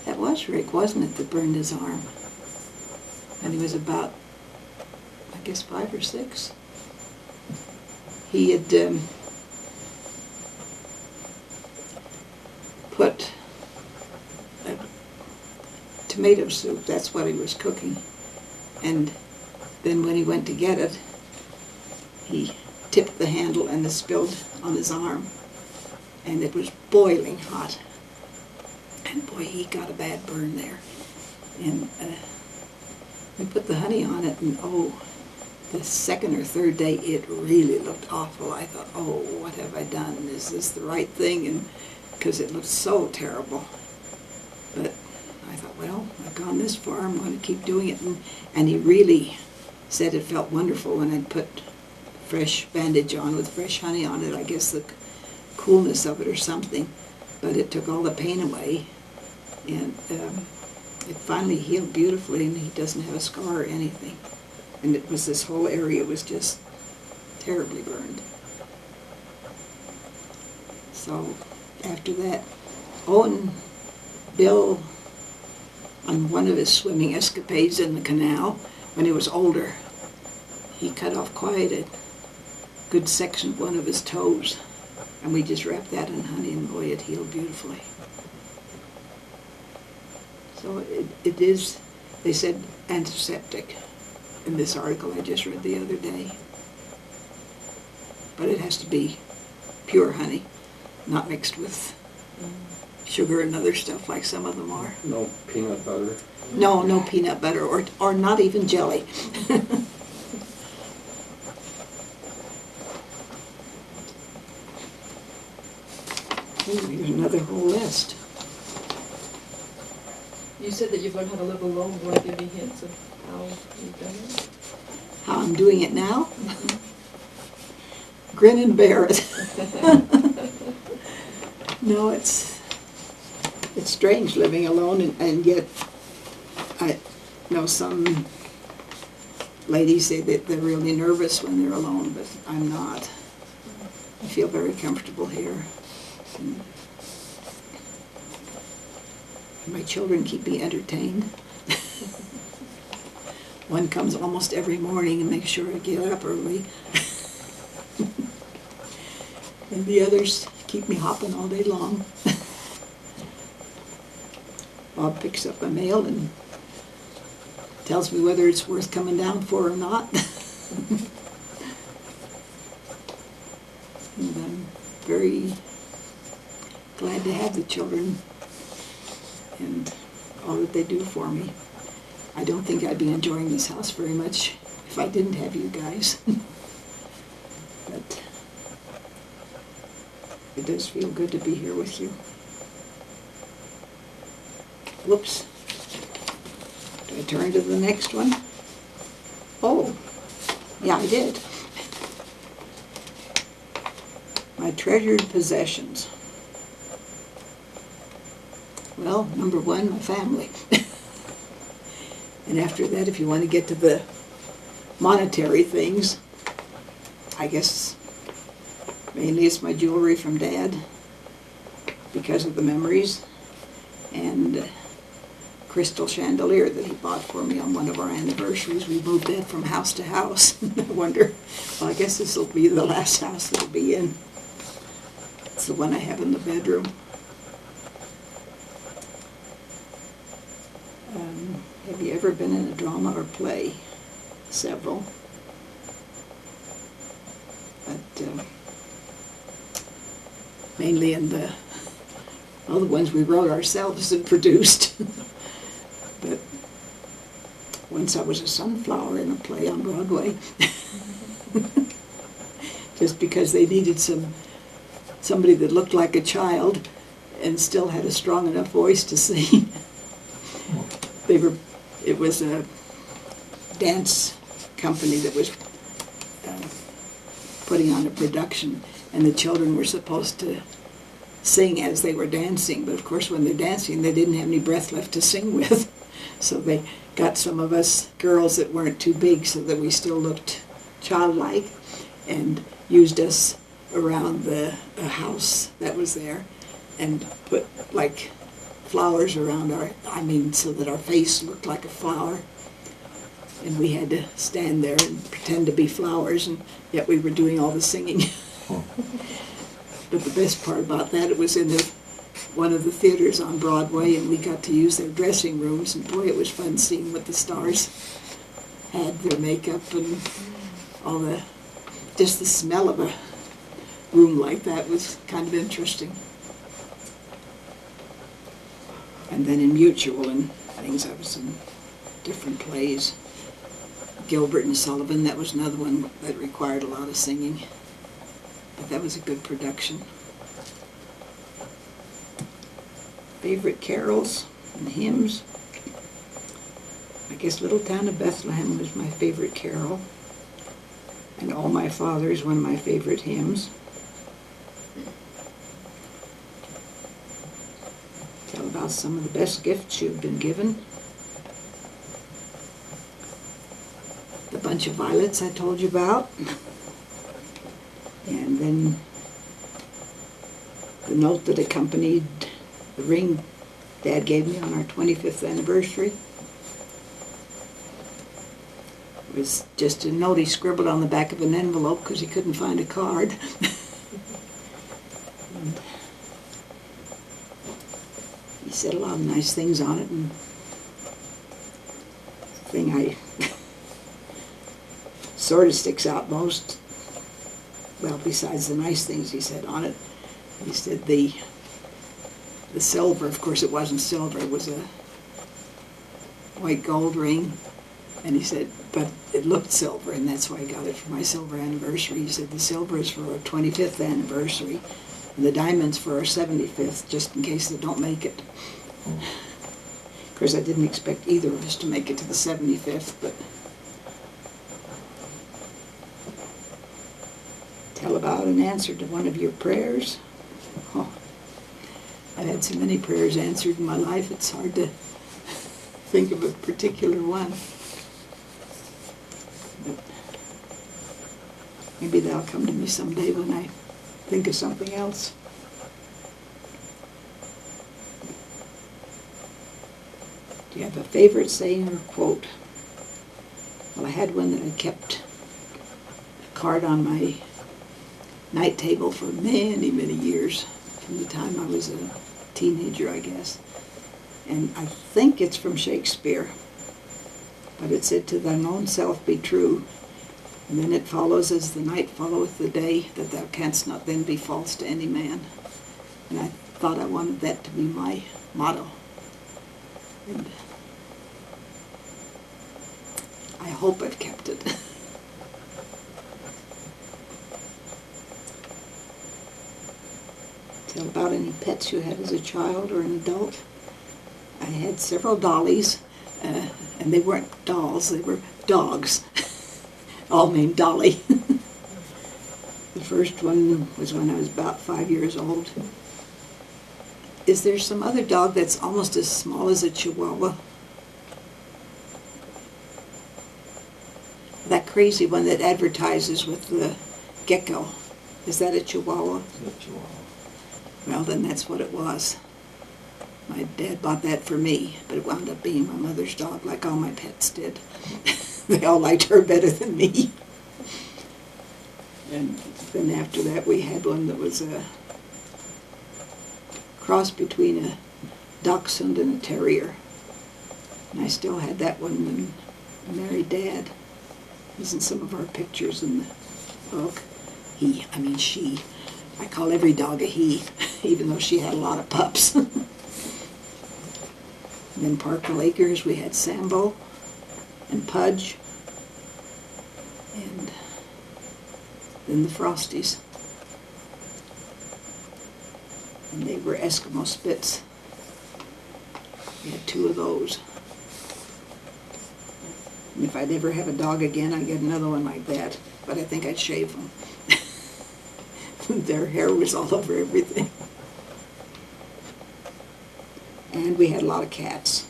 That was Rick, wasn't it, that burned his arm? And he was about, I guess, 5 or 6. He had put tomato soup, that's what he was cooking. And then when he went to get it, he tipped the handle and it spilled on his arm. And it was boiling hot. And boy, he got a bad burn there. And we put the honey on it, and oh, the second or third day it really looked awful. I thought, oh, what have I done? Is this the right thing? And because it looked so terrible. But I thought, well, I've gone this far, I'm going to keep doing it. And he really said it felt wonderful when I'd put fresh bandage on with fresh honey on it. I guess the coolness of it or something. But it took all the pain away. And it finally healed beautifully, and he doesn't have a scar or anything. And it was, this whole area was just terribly burned. So after that, and Bill, on one of his swimming escapades in the canal, when he was older, he cut off quite a good section of one of his toes. And we just wrapped that in honey, and boy, it healed beautifully. So it is, they said, antiseptic in this article I just read the other day. But it has to be pure honey, not mixed with sugar and other stuff like some of them are. No peanut butter. No, no peanut butter, or not even jelly. Ooh, here's another whole list. You said that you've learned how to live alone. Do you want to give me hints of how you've done it? How I'm doing it now? Grin and bear it. No, it's strange living alone, and yet I know some ladies say that they're really nervous when they're alone, but I'm not. I feel very comfortable here. And My children keep me entertained. One comes almost every morning and makes sure I get up early. And the others keep me hopping all day long. Bob picks up my mail and tells me whether it's worth coming down for or not. And I'm very glad to have the children and all that they do for me. I don't think I'd be enjoying this house very much if I didn't have you guys. But it does feel good to be here with you. Whoops. Do I turn to the next one? Oh, yeah, I did. My treasured possessions. Well, number one, my family. And after that, if you want to get to the monetary things, I guess mainly it's my jewelry from Dad because of the memories, and crystal chandelier that he bought for me on one of our anniversaries. We moved that from house to house. I wonder, well, I guess this will be the last house it'll be in. It's the one I have in the bedroom. Have you ever been in a drama or play? Several. But mainly in the ones we wrote ourselves and produced. But once I was a sunflower in a play on Broadway. Just because they needed somebody that looked like a child and still had a strong enough voice to sing. It was a dance company that was putting on a production, and the children were supposed to sing as they were dancing, but of course when they're dancing they didn't have any breath left to sing with. So they got some of us girls that weren't too big so that we still looked childlike, and used us around the house that was there and put like flowers around so that our face looked like a flower. And we had to stand there and pretend to be flowers, and yet we were doing all the singing. But the best part about that, it was in one of the theaters on Broadway, and we got to use their dressing rooms, and boy, it was fun seeing what the stars had, their makeup and all just the smell of a room like that was kind of interesting. And then in Mutual and things, I was in different plays. Gilbert and Sullivan, that was another one that required a lot of singing. But that was a good production. Favorite carols and hymns. I guess Little Town of Bethlehem was my favorite carol. And All My Father is one of my favorite hymns. Tell about some of the best gifts you've been given. The bunch of violets I told you about. And then the note that accompanied the ring Dad gave me on our 25th anniversary. It was just a note he scribbled on the back of an envelope because he couldn't find a card. And he said a lot of nice things on it, and the thing I sort of sticks out most, well, besides the nice things he said on it, he said the silver, of course it wasn't silver, it was a white gold ring, and he said, but it looked silver, and that's why I got it for my silver anniversary. He said the silver is for our 25th anniversary, and the diamond's for our 75th, just in case they don't make it. Of course, I didn't expect either of us to make it to the 75th, but tell about an answer to one of your prayers. Oh, I've had so many prayers answered in my life, it's hard to think of a particular one. But maybe that'll come to me someday when I think of something else. you have a favorite saying or quote? Well, I had one that I kept a card on my night table for many, many years, from the time I was a teenager, I guess. And I think it's from Shakespeare. But it said, "To thine own self be true, and then it follows as the night followeth the day, that thou canst not then be false to any man." And I thought I wanted that to be my motto. And I hope I've kept it. Tell about any pets you had as a child or an adult. I had several dollies, and they weren't dolls, they were dogs, all named Dolly. The first one was when I was about 5 years old. Is there some other dog that's almost as small as a Chihuahua? That crazy one that advertises with the gecko, is that a Chihuahua? Well, then that's what it was. My dad bought that for me, but it wound up being my mother's dog, like all my pets did. They all liked her better than me. And then after that we had one that was a cross between a dachshund and a terrier. And I still had that one when I married Dad. He's in some of our pictures in the book. She. I call every dog a he, even though she had a lot of pups. And then Parkville Acres, we had Sambo and Pudge, and then the Frosties. And they were Eskimo Spitz. We had 2 of those. And if I'd ever have a dog again, I'd get another one like that, but I think I'd shave them. Their hair was all over everything. And we had a lot of cats.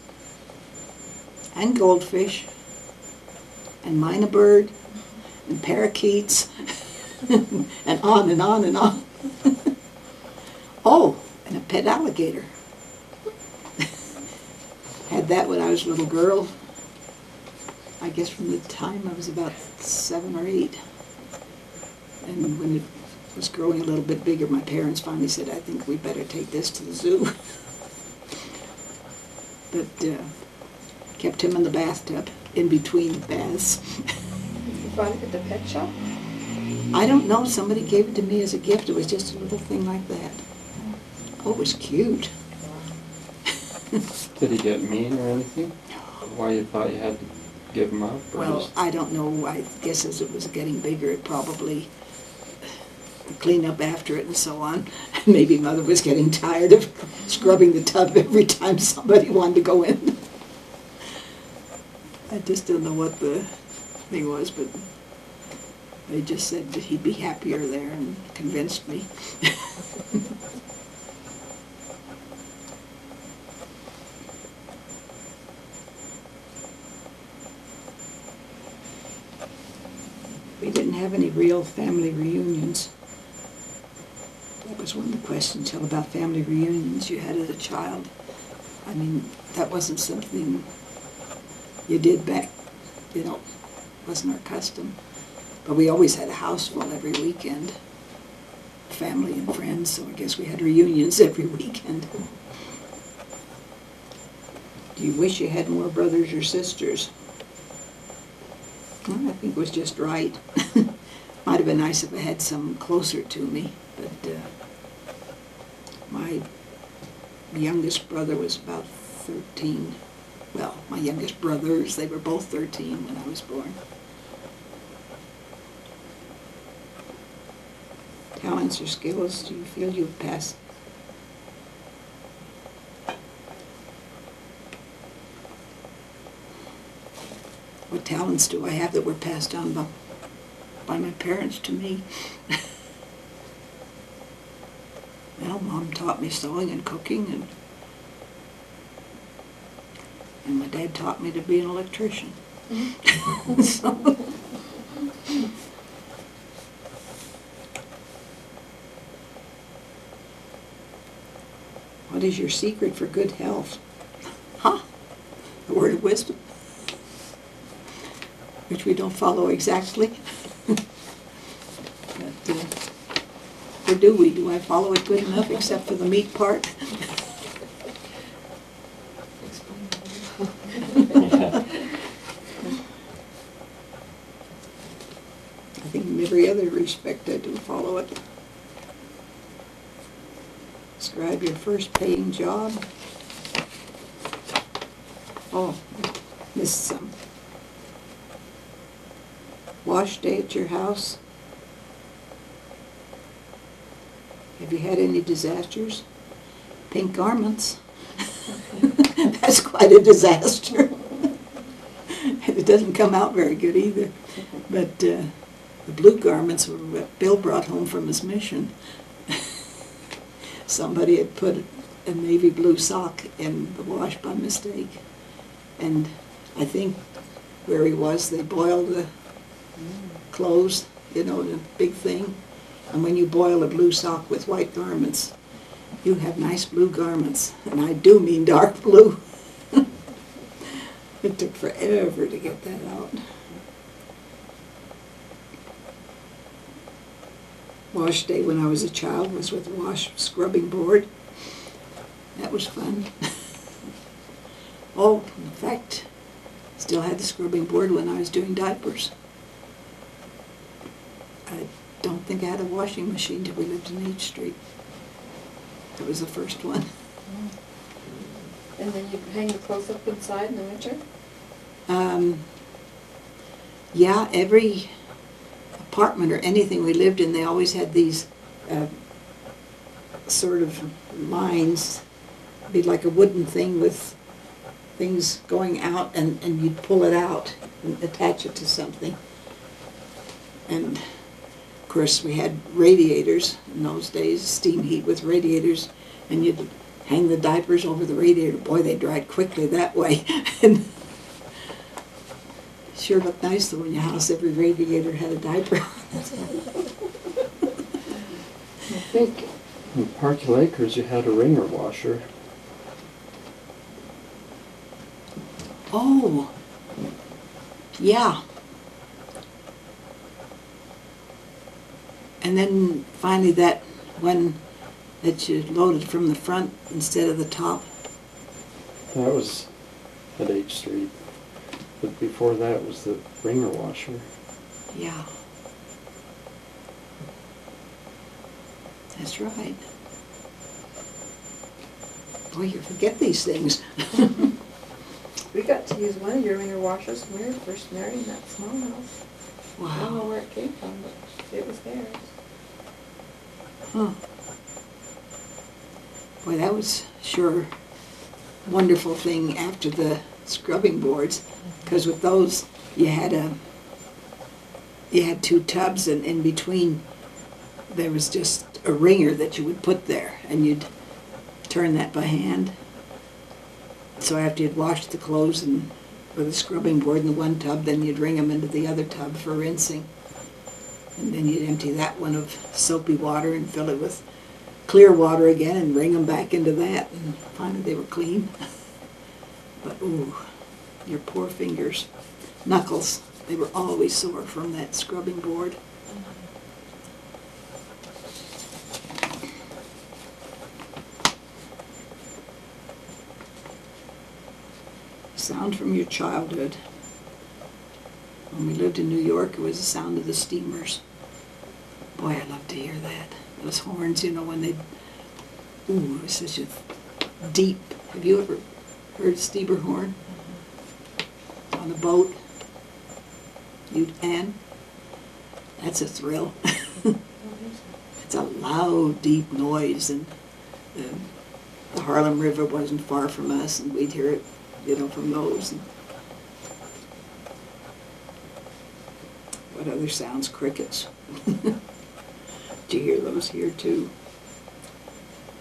And goldfish. And mynah bird. And parakeets. And on and on and on. Oh, and a pet alligator. Had that when I was a little girl. I guess from the time I was about 7 or 8. And when it was growing a little bit bigger, my parents finally said, "I think we better take this to the zoo." But kept him in the bathtub, in between baths. Did you find it at the pet shop? I don't know, somebody gave it to me as a gift. It was just a little thing like that. Oh, it was cute. Did he get mean or anything? Why you thought you had to give him up? Or Well, just- I don't know. I guess as it was getting bigger, it probably clean up after it and so on. Maybe Mother was getting tired of scrubbing the tub every time somebody wanted to go in. I just don't know what the thing was, but they just said that he'd be happier there and convinced me. We didn't have any real family reunions. That was one of the questions, how about family reunions you had as a child? I mean, that wasn't something you did back, wasn't our custom. But we always had a house full every weekend, family and friends, so I guess we had reunions every weekend. Do you wish you had more brothers or sisters? Well, I think it was just right. Might have been nice if I had some closer to me, but my youngest brother was about 13. Well, my youngest brothers, they were both 13 when I was born. Talents or skills, do you feel you've passed? What talents do I have that were passed on by my parents to me? Well, Mom taught me sewing and cooking, and my dad taught me to be an electrician. So, what is your secret for good health? Huh? a word of wisdom, which we don't follow exactly. But, or do we? Do I follow it good enough except for the meat part? I think in every other respect I do follow it. Describe your first paying job. Oh, missed some. Wash day at your house. Have you had any disasters? Pink garments. That's quite a disaster. It doesn't come out very good either. But the blue garments were what Bill brought home from his mission. Somebody had put a navy blue sock in the wash by mistake. And I think where he was, they boiled the clothes, you know, the big thing. And when you boil a blue sock with white garments, you have nice blue garments. And I do mean dark blue. It took forever to get that out. Wash day when I was a child was with a wash scrubbing board. That was fun. Oh, in fact, still had the scrubbing board when I was doing diapers. I don't think I had a washing machine till we lived in H Street. That was the first one. And then you hang the clothes up inside in the winter? Yeah, every apartment or anything we lived in, they always had these sort of lines. It'd be like a wooden thing with things going out, and you'd pull it out and attach it to something. And of course we had radiators in those days, steam heat with radiators, and you'd hang the diapers over the radiator. Boy, they dried quickly that way. And sure looked nice though in your house, every radiator had a diaper on it. I think. In Park Lakers, you had a wringer washer. Oh, yeah. And then finally that one that you loaded from the front instead of the top. That was at H Street. But before that was the wringer washer. Yeah. That's right. Boy, you forget these things. We got to use one of your wringer washers when we were first married in that small house. I don't know Wow. where it came from, but it was theirs. Huh. Boy, that was sure a wonderful thing after the scrubbing boards, because with those you had two tubs, and in between there was just a wringer that you would put there, and you'd turn that by hand. So after you'd washed the clothes and with a scrubbing board in the one tub, then you'd wring them into the other tub for rinsing. And then you'd empty that one of soapy water and fill it with clear water again and wring them back into that, and finally they were clean. But ooh, your poor fingers, knuckles, they were always sore from that scrubbing board. Sound from your childhood. When we lived in New York, it was the sound of the steamers. Boy, I love to hear that. Those horns, you know, when they, ooh, it was such a deep. Have you ever heard a steamer horn on a boat? Ann? That's a thrill. It's a loud, deep noise, and the Harlem River wasn't far from us, and we'd hear it, you know, from those. And what other sounds? Crickets. Do you hear those here too?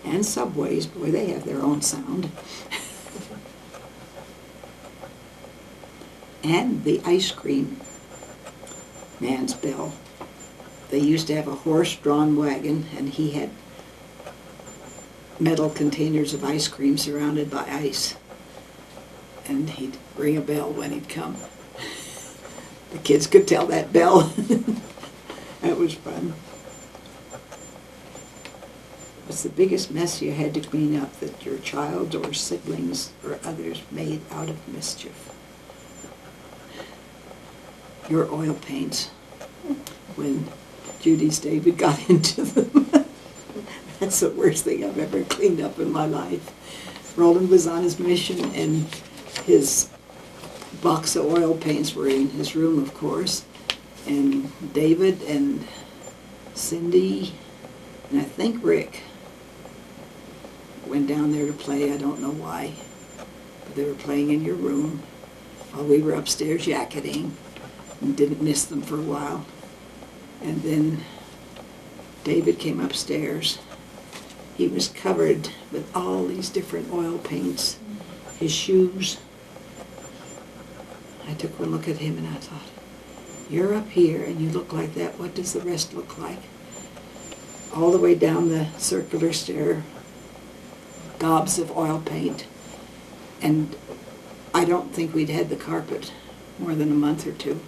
And subways, boy, they have their own sound. And the ice cream man's bell. They used to have a horse-drawn wagon, and he had metal containers of ice cream surrounded by ice. and he'd ring a bell when he'd come. The kids could tell that bell. That was fun. What's the biggest mess you had to clean up that your child or siblings or others made out of mischief? Your oil paints. When Judy's David got into them. That's the worst thing I've ever cleaned up in my life. Roland was on his mission, and his box of oil paints were in his room, of course. And David and Cindy, and I think Rick, went down there to play. I don't know why. But they were playing in your room while we were upstairs yakketing, and didn't miss them for a while. And then David came upstairs. He was covered with all these different oil paints. His shoes. I took one look at him and I thought, you're up here and you look like that. What does the rest look like? All the way down the circular stair, gobs of oil paint. And I don't think we'd had the carpet more than a month or two.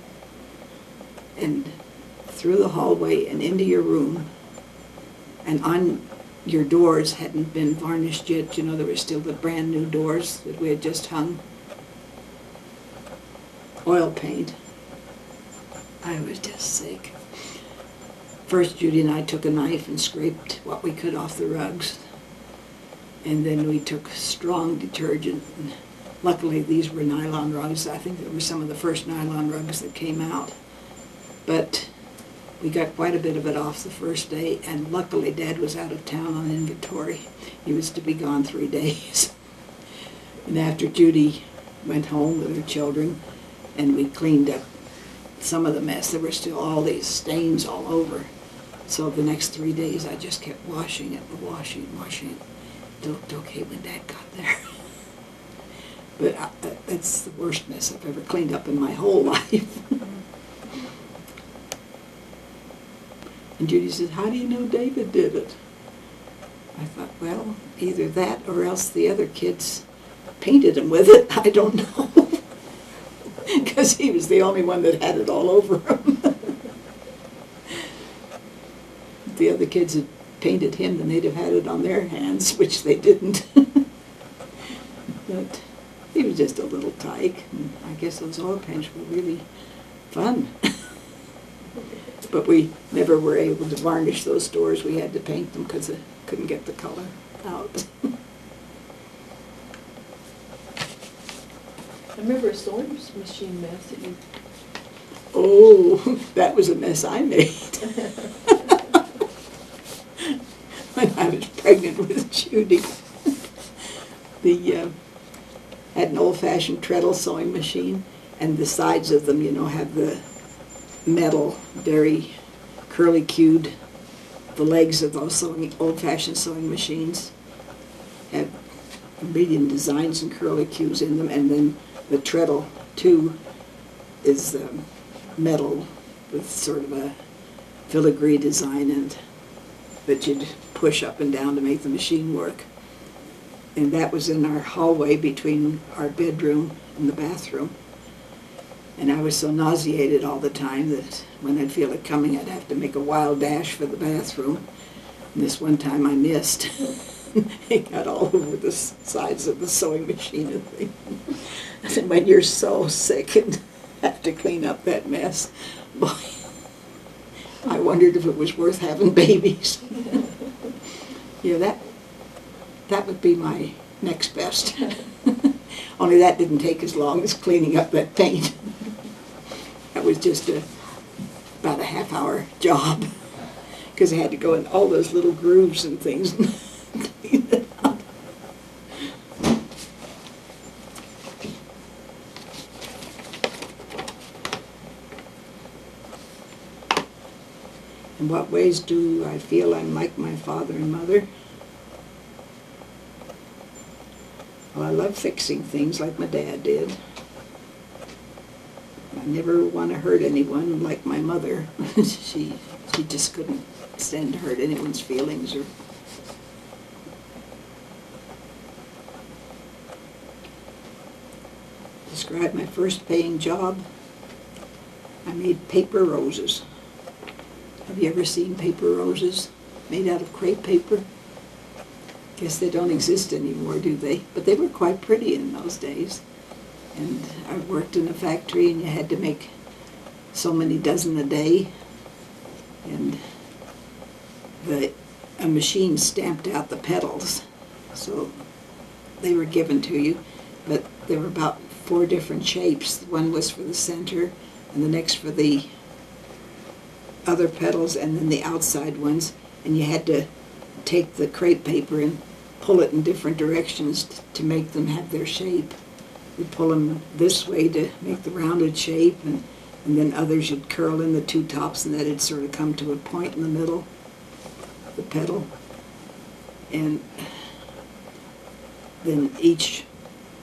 And through the hallway and into your room, and on your doors hadn't been varnished yet. You know, there were still the brand new doors that we had just hung. Oil paint. I was just sick. First, Judy and I took a knife and scraped what we could off the rugs. And then we took strong detergent. And luckily, these were nylon rugs. I think they were some of the first nylon rugs that came out. But we got quite a bit of it off the first day, and luckily Dad was out of town on inventory. He was to be gone 3 days. And after Judy went home with her children, and we cleaned up some of the mess, there were still all these stains all over. So the next 3 days I just kept washing it and washing and washing it. It looked okay when Dad got there. But that's the worst mess I've ever cleaned up in my whole life. And Judy said, how do you know David did it? I thought, well, either that or else the other kids painted him with it. I don't know. Because he was the only one that had it all over him. If the other kids had painted him, then they'd have had it on their hands, which they didn't. But he was just a little tyke. And I guess those oil paints were really fun. But we never were able to varnish those doors. We had to paint them because I couldn't get the color out. I remember a sewing machine mess that you... Oh, that was a mess I made. When I was pregnant with Judy. Had an old-fashioned treadle sewing machine, and the sides of them, you know, have the metal, very curly-cued. The legs of those old-fashioned sewing machines have medium designs and curly-cues in them, and then the treadle, too, is metal with sort of a filigree design and that you'd push up and down to make the machine work. And that was in our hallway between our bedroom and the bathroom. And I was so nauseated all the time that when I'd feel it coming, I'd have to make a wild dash for the bathroom. And this one time I missed. It got all over the sides of the sewing machine and things. And when you're so sick and have to clean up that mess, boy, I wondered if it was worth having babies. Yeah, that would be my next best. Only that didn't take as long as cleaning up that paint. That was just about a half-hour job, because I had to go in all those little grooves and things and clean it up. In what ways do I feel I'm like my father and mother? Well, I love fixing things like my dad did. I never want to hurt anyone like my mother. She just couldn't stand to hurt anyone's feelings. describe my first paying job. I made paper roses. Have you ever seen paper roses made out of crepe paper? Guess they don't exist anymore, do they? But they were quite pretty in those days. And I worked in a factory, and you had to make so many dozen a day. And a machine stamped out the petals, so they were given to you. But there were about 4 different shapes. One was for the center, and the next for the other petals, and then the outside ones. And you had to take the crepe paper and pull it in different directions to make them have their shape. You'd pull them this way to make the rounded shape, and then others you'd curl in the 2 tops, and then it'd sort of come to a point in the middle, the petal. And then each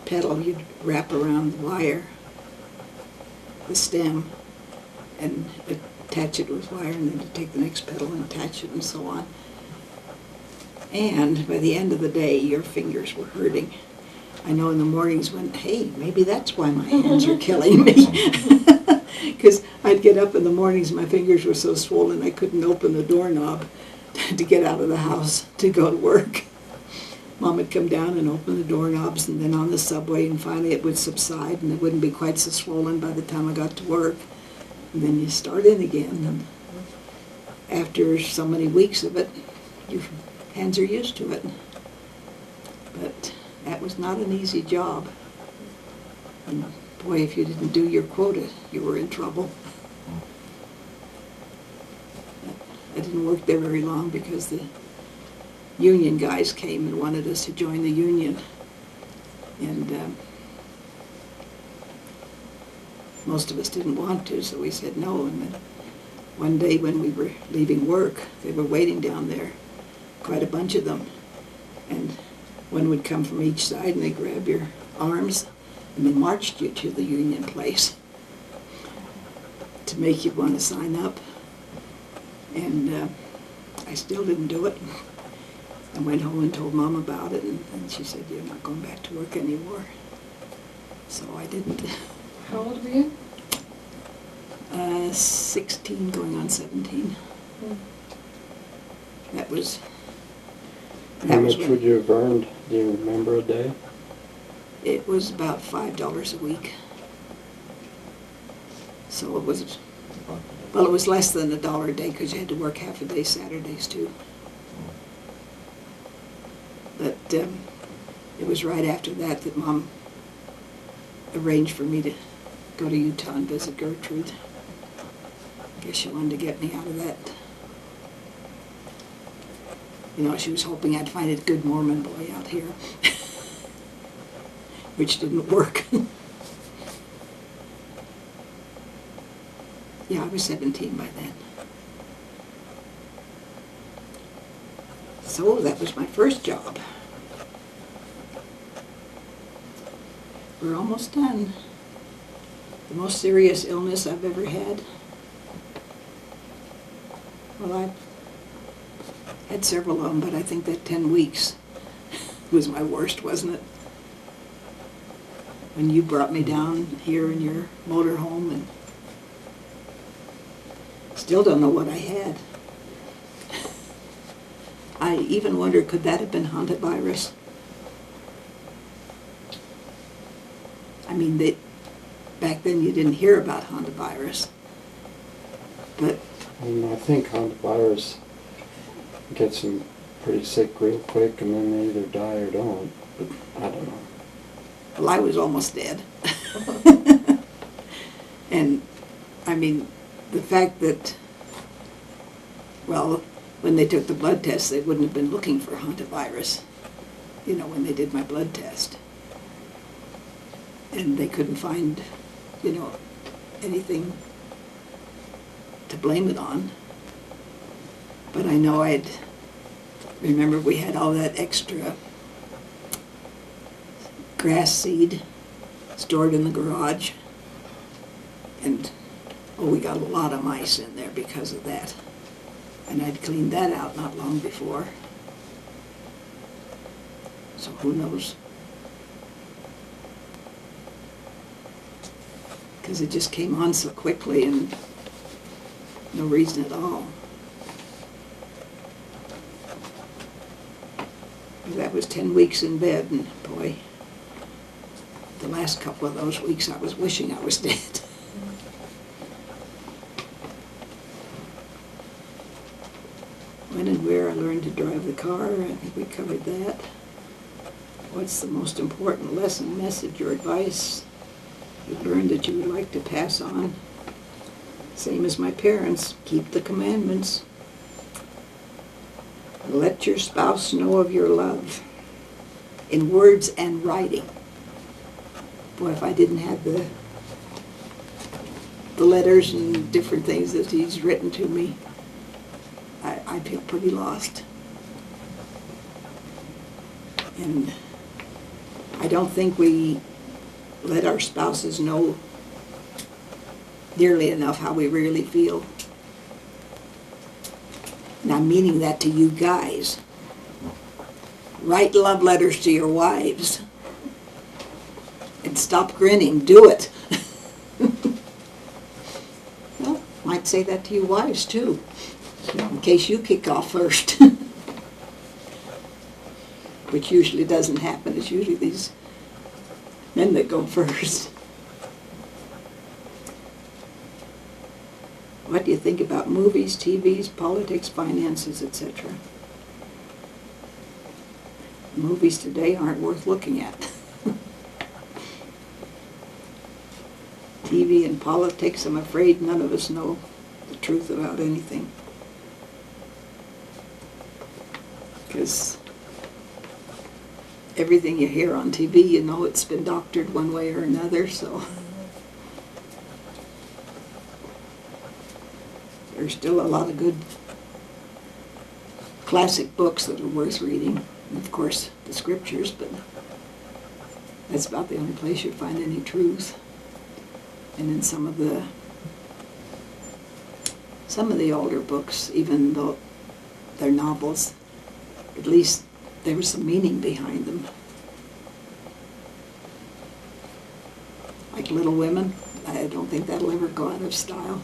petal you'd wrap around the wire, the stem, and attach it with wire, and then you take the next petal and attach it, and so on. And by the end of the day, your fingers were hurting. I know in the mornings when, hey, maybe that's why my hands are killing me. Because I'd get up in the mornings, my fingers were so swollen I couldn't open the doorknob to get out of the house to go to work. Mom would come down and open the doorknobs, and then on the subway, and finally it would subside, and it wouldn't be quite so swollen by the time I got to work. And then you start in again, and after so many weeks of it, your hands are used to it. But that was not an easy job. And boy, if you didn't do your quota, you were in trouble. I didn't work there very long because the union guys came and wanted us to join the union. And most of us didn't want to, so we said no. And then one day when we were leaving work, they were waiting down there, quite a bunch of them. And one would come from each side, and they'd grab your arms, and they marched you to the union place to make you want to sign up. And I still didn't do it. I went home and told Mom about it, and she said, "You're not going back to work anymore." So I didn't. How old were you? 16 going on 17. That was How much when- would you have earned? Do you remember a day? It was about $5 a week. So it was, well, it was less than $1 a day because you had to work half a day Saturdays too. But it was right after that that Mom arranged for me to go to Utah and visit Gertrude. I guess she wanted to get me out of that. You know, she was hoping I'd find a good Mormon boy out here, which didn't work. Yeah, I was 17 by then. So that was my first job. We're almost done. The most serious illness I've ever had. Well, I've had several of them, but I think that 10 weeks was my worst, wasn't it? When you brought me down here in your motorhome, and still don't know what I had. I even wonder, could that have been hantavirus? I mean, back then you didn't hear about hantavirus, but I think hantavirus gets them pretty sick real quick, and then they either die or don't. But I don't know. well, I was almost dead. And I mean, the fact that, well, when they took the blood test, they wouldn't have been looking for hantavirus, you know, when they did my blood test. And they couldn't find, you know, anything to blame it on. But I know remember we had all that extra grass seed stored in the garage. And, oh, we got a lot of mice in there because of that. And I'd cleaned that out not long before. So who knows? because it just came on so quickly and no reason at all. That was 10 weeks in bed, and boy, the last couple of those weeks I was wishing I was dead. When and where I learned to drive the car, I think we covered that. What's the most important lesson, message, or advice you've learned that you would like to pass on? Same as my parents, keep the commandments. Let your spouse know of your love in words and writing. Boy, if I didn't have the letters and different things that he's written to me, I feel pretty lost. And I don't think we let our spouses know nearly enough how we really feel. And I'm meaning that to you guys. Write love letters to your wives. And stop grinning. Do it. Well, might say that to you wives too, in case you kick off first. Which usually doesn't happen. It's usually these men that go first. What do you think about movies, TVs, politics, finances, etc.? Movies today aren't worth looking at. TV and politics, I'm afraid none of us know the truth about anything. Because everything you hear on TV, you know it's been doctored one way or another, so there's still a lot of good classic books that are worth reading. And of course, the scriptures, but that's about the only place you'd find any truth. And in some of the older books, even though they're novels, at least there was some meaning behind them. Like Little Women, I don't think that'll ever go out of style.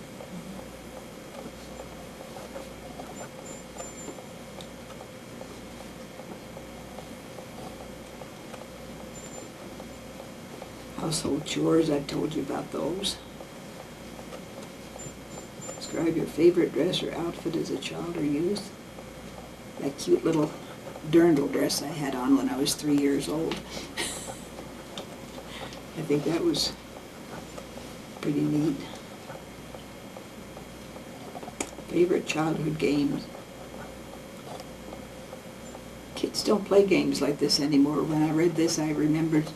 Household chores, I've told you about those. Describe your favorite dress or outfit as a child or youth. That cute little dirndl dress I had on when I was 3 years old. I think that was pretty neat. Favorite childhood games. Kids don't play games like this anymore. When I read this, I remembered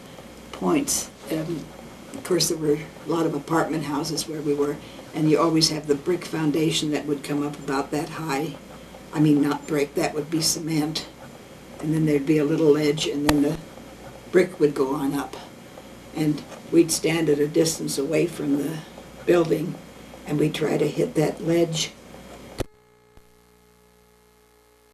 points. Of course, there were a lot of apartment houses where we were, and you always have the brick foundation that would come up about that high. I mean, not brick, that would be cement. And then there'd be a little ledge, and then the brick would go on up. And we'd stand at a distance away from the building, and we'd try to hit that ledge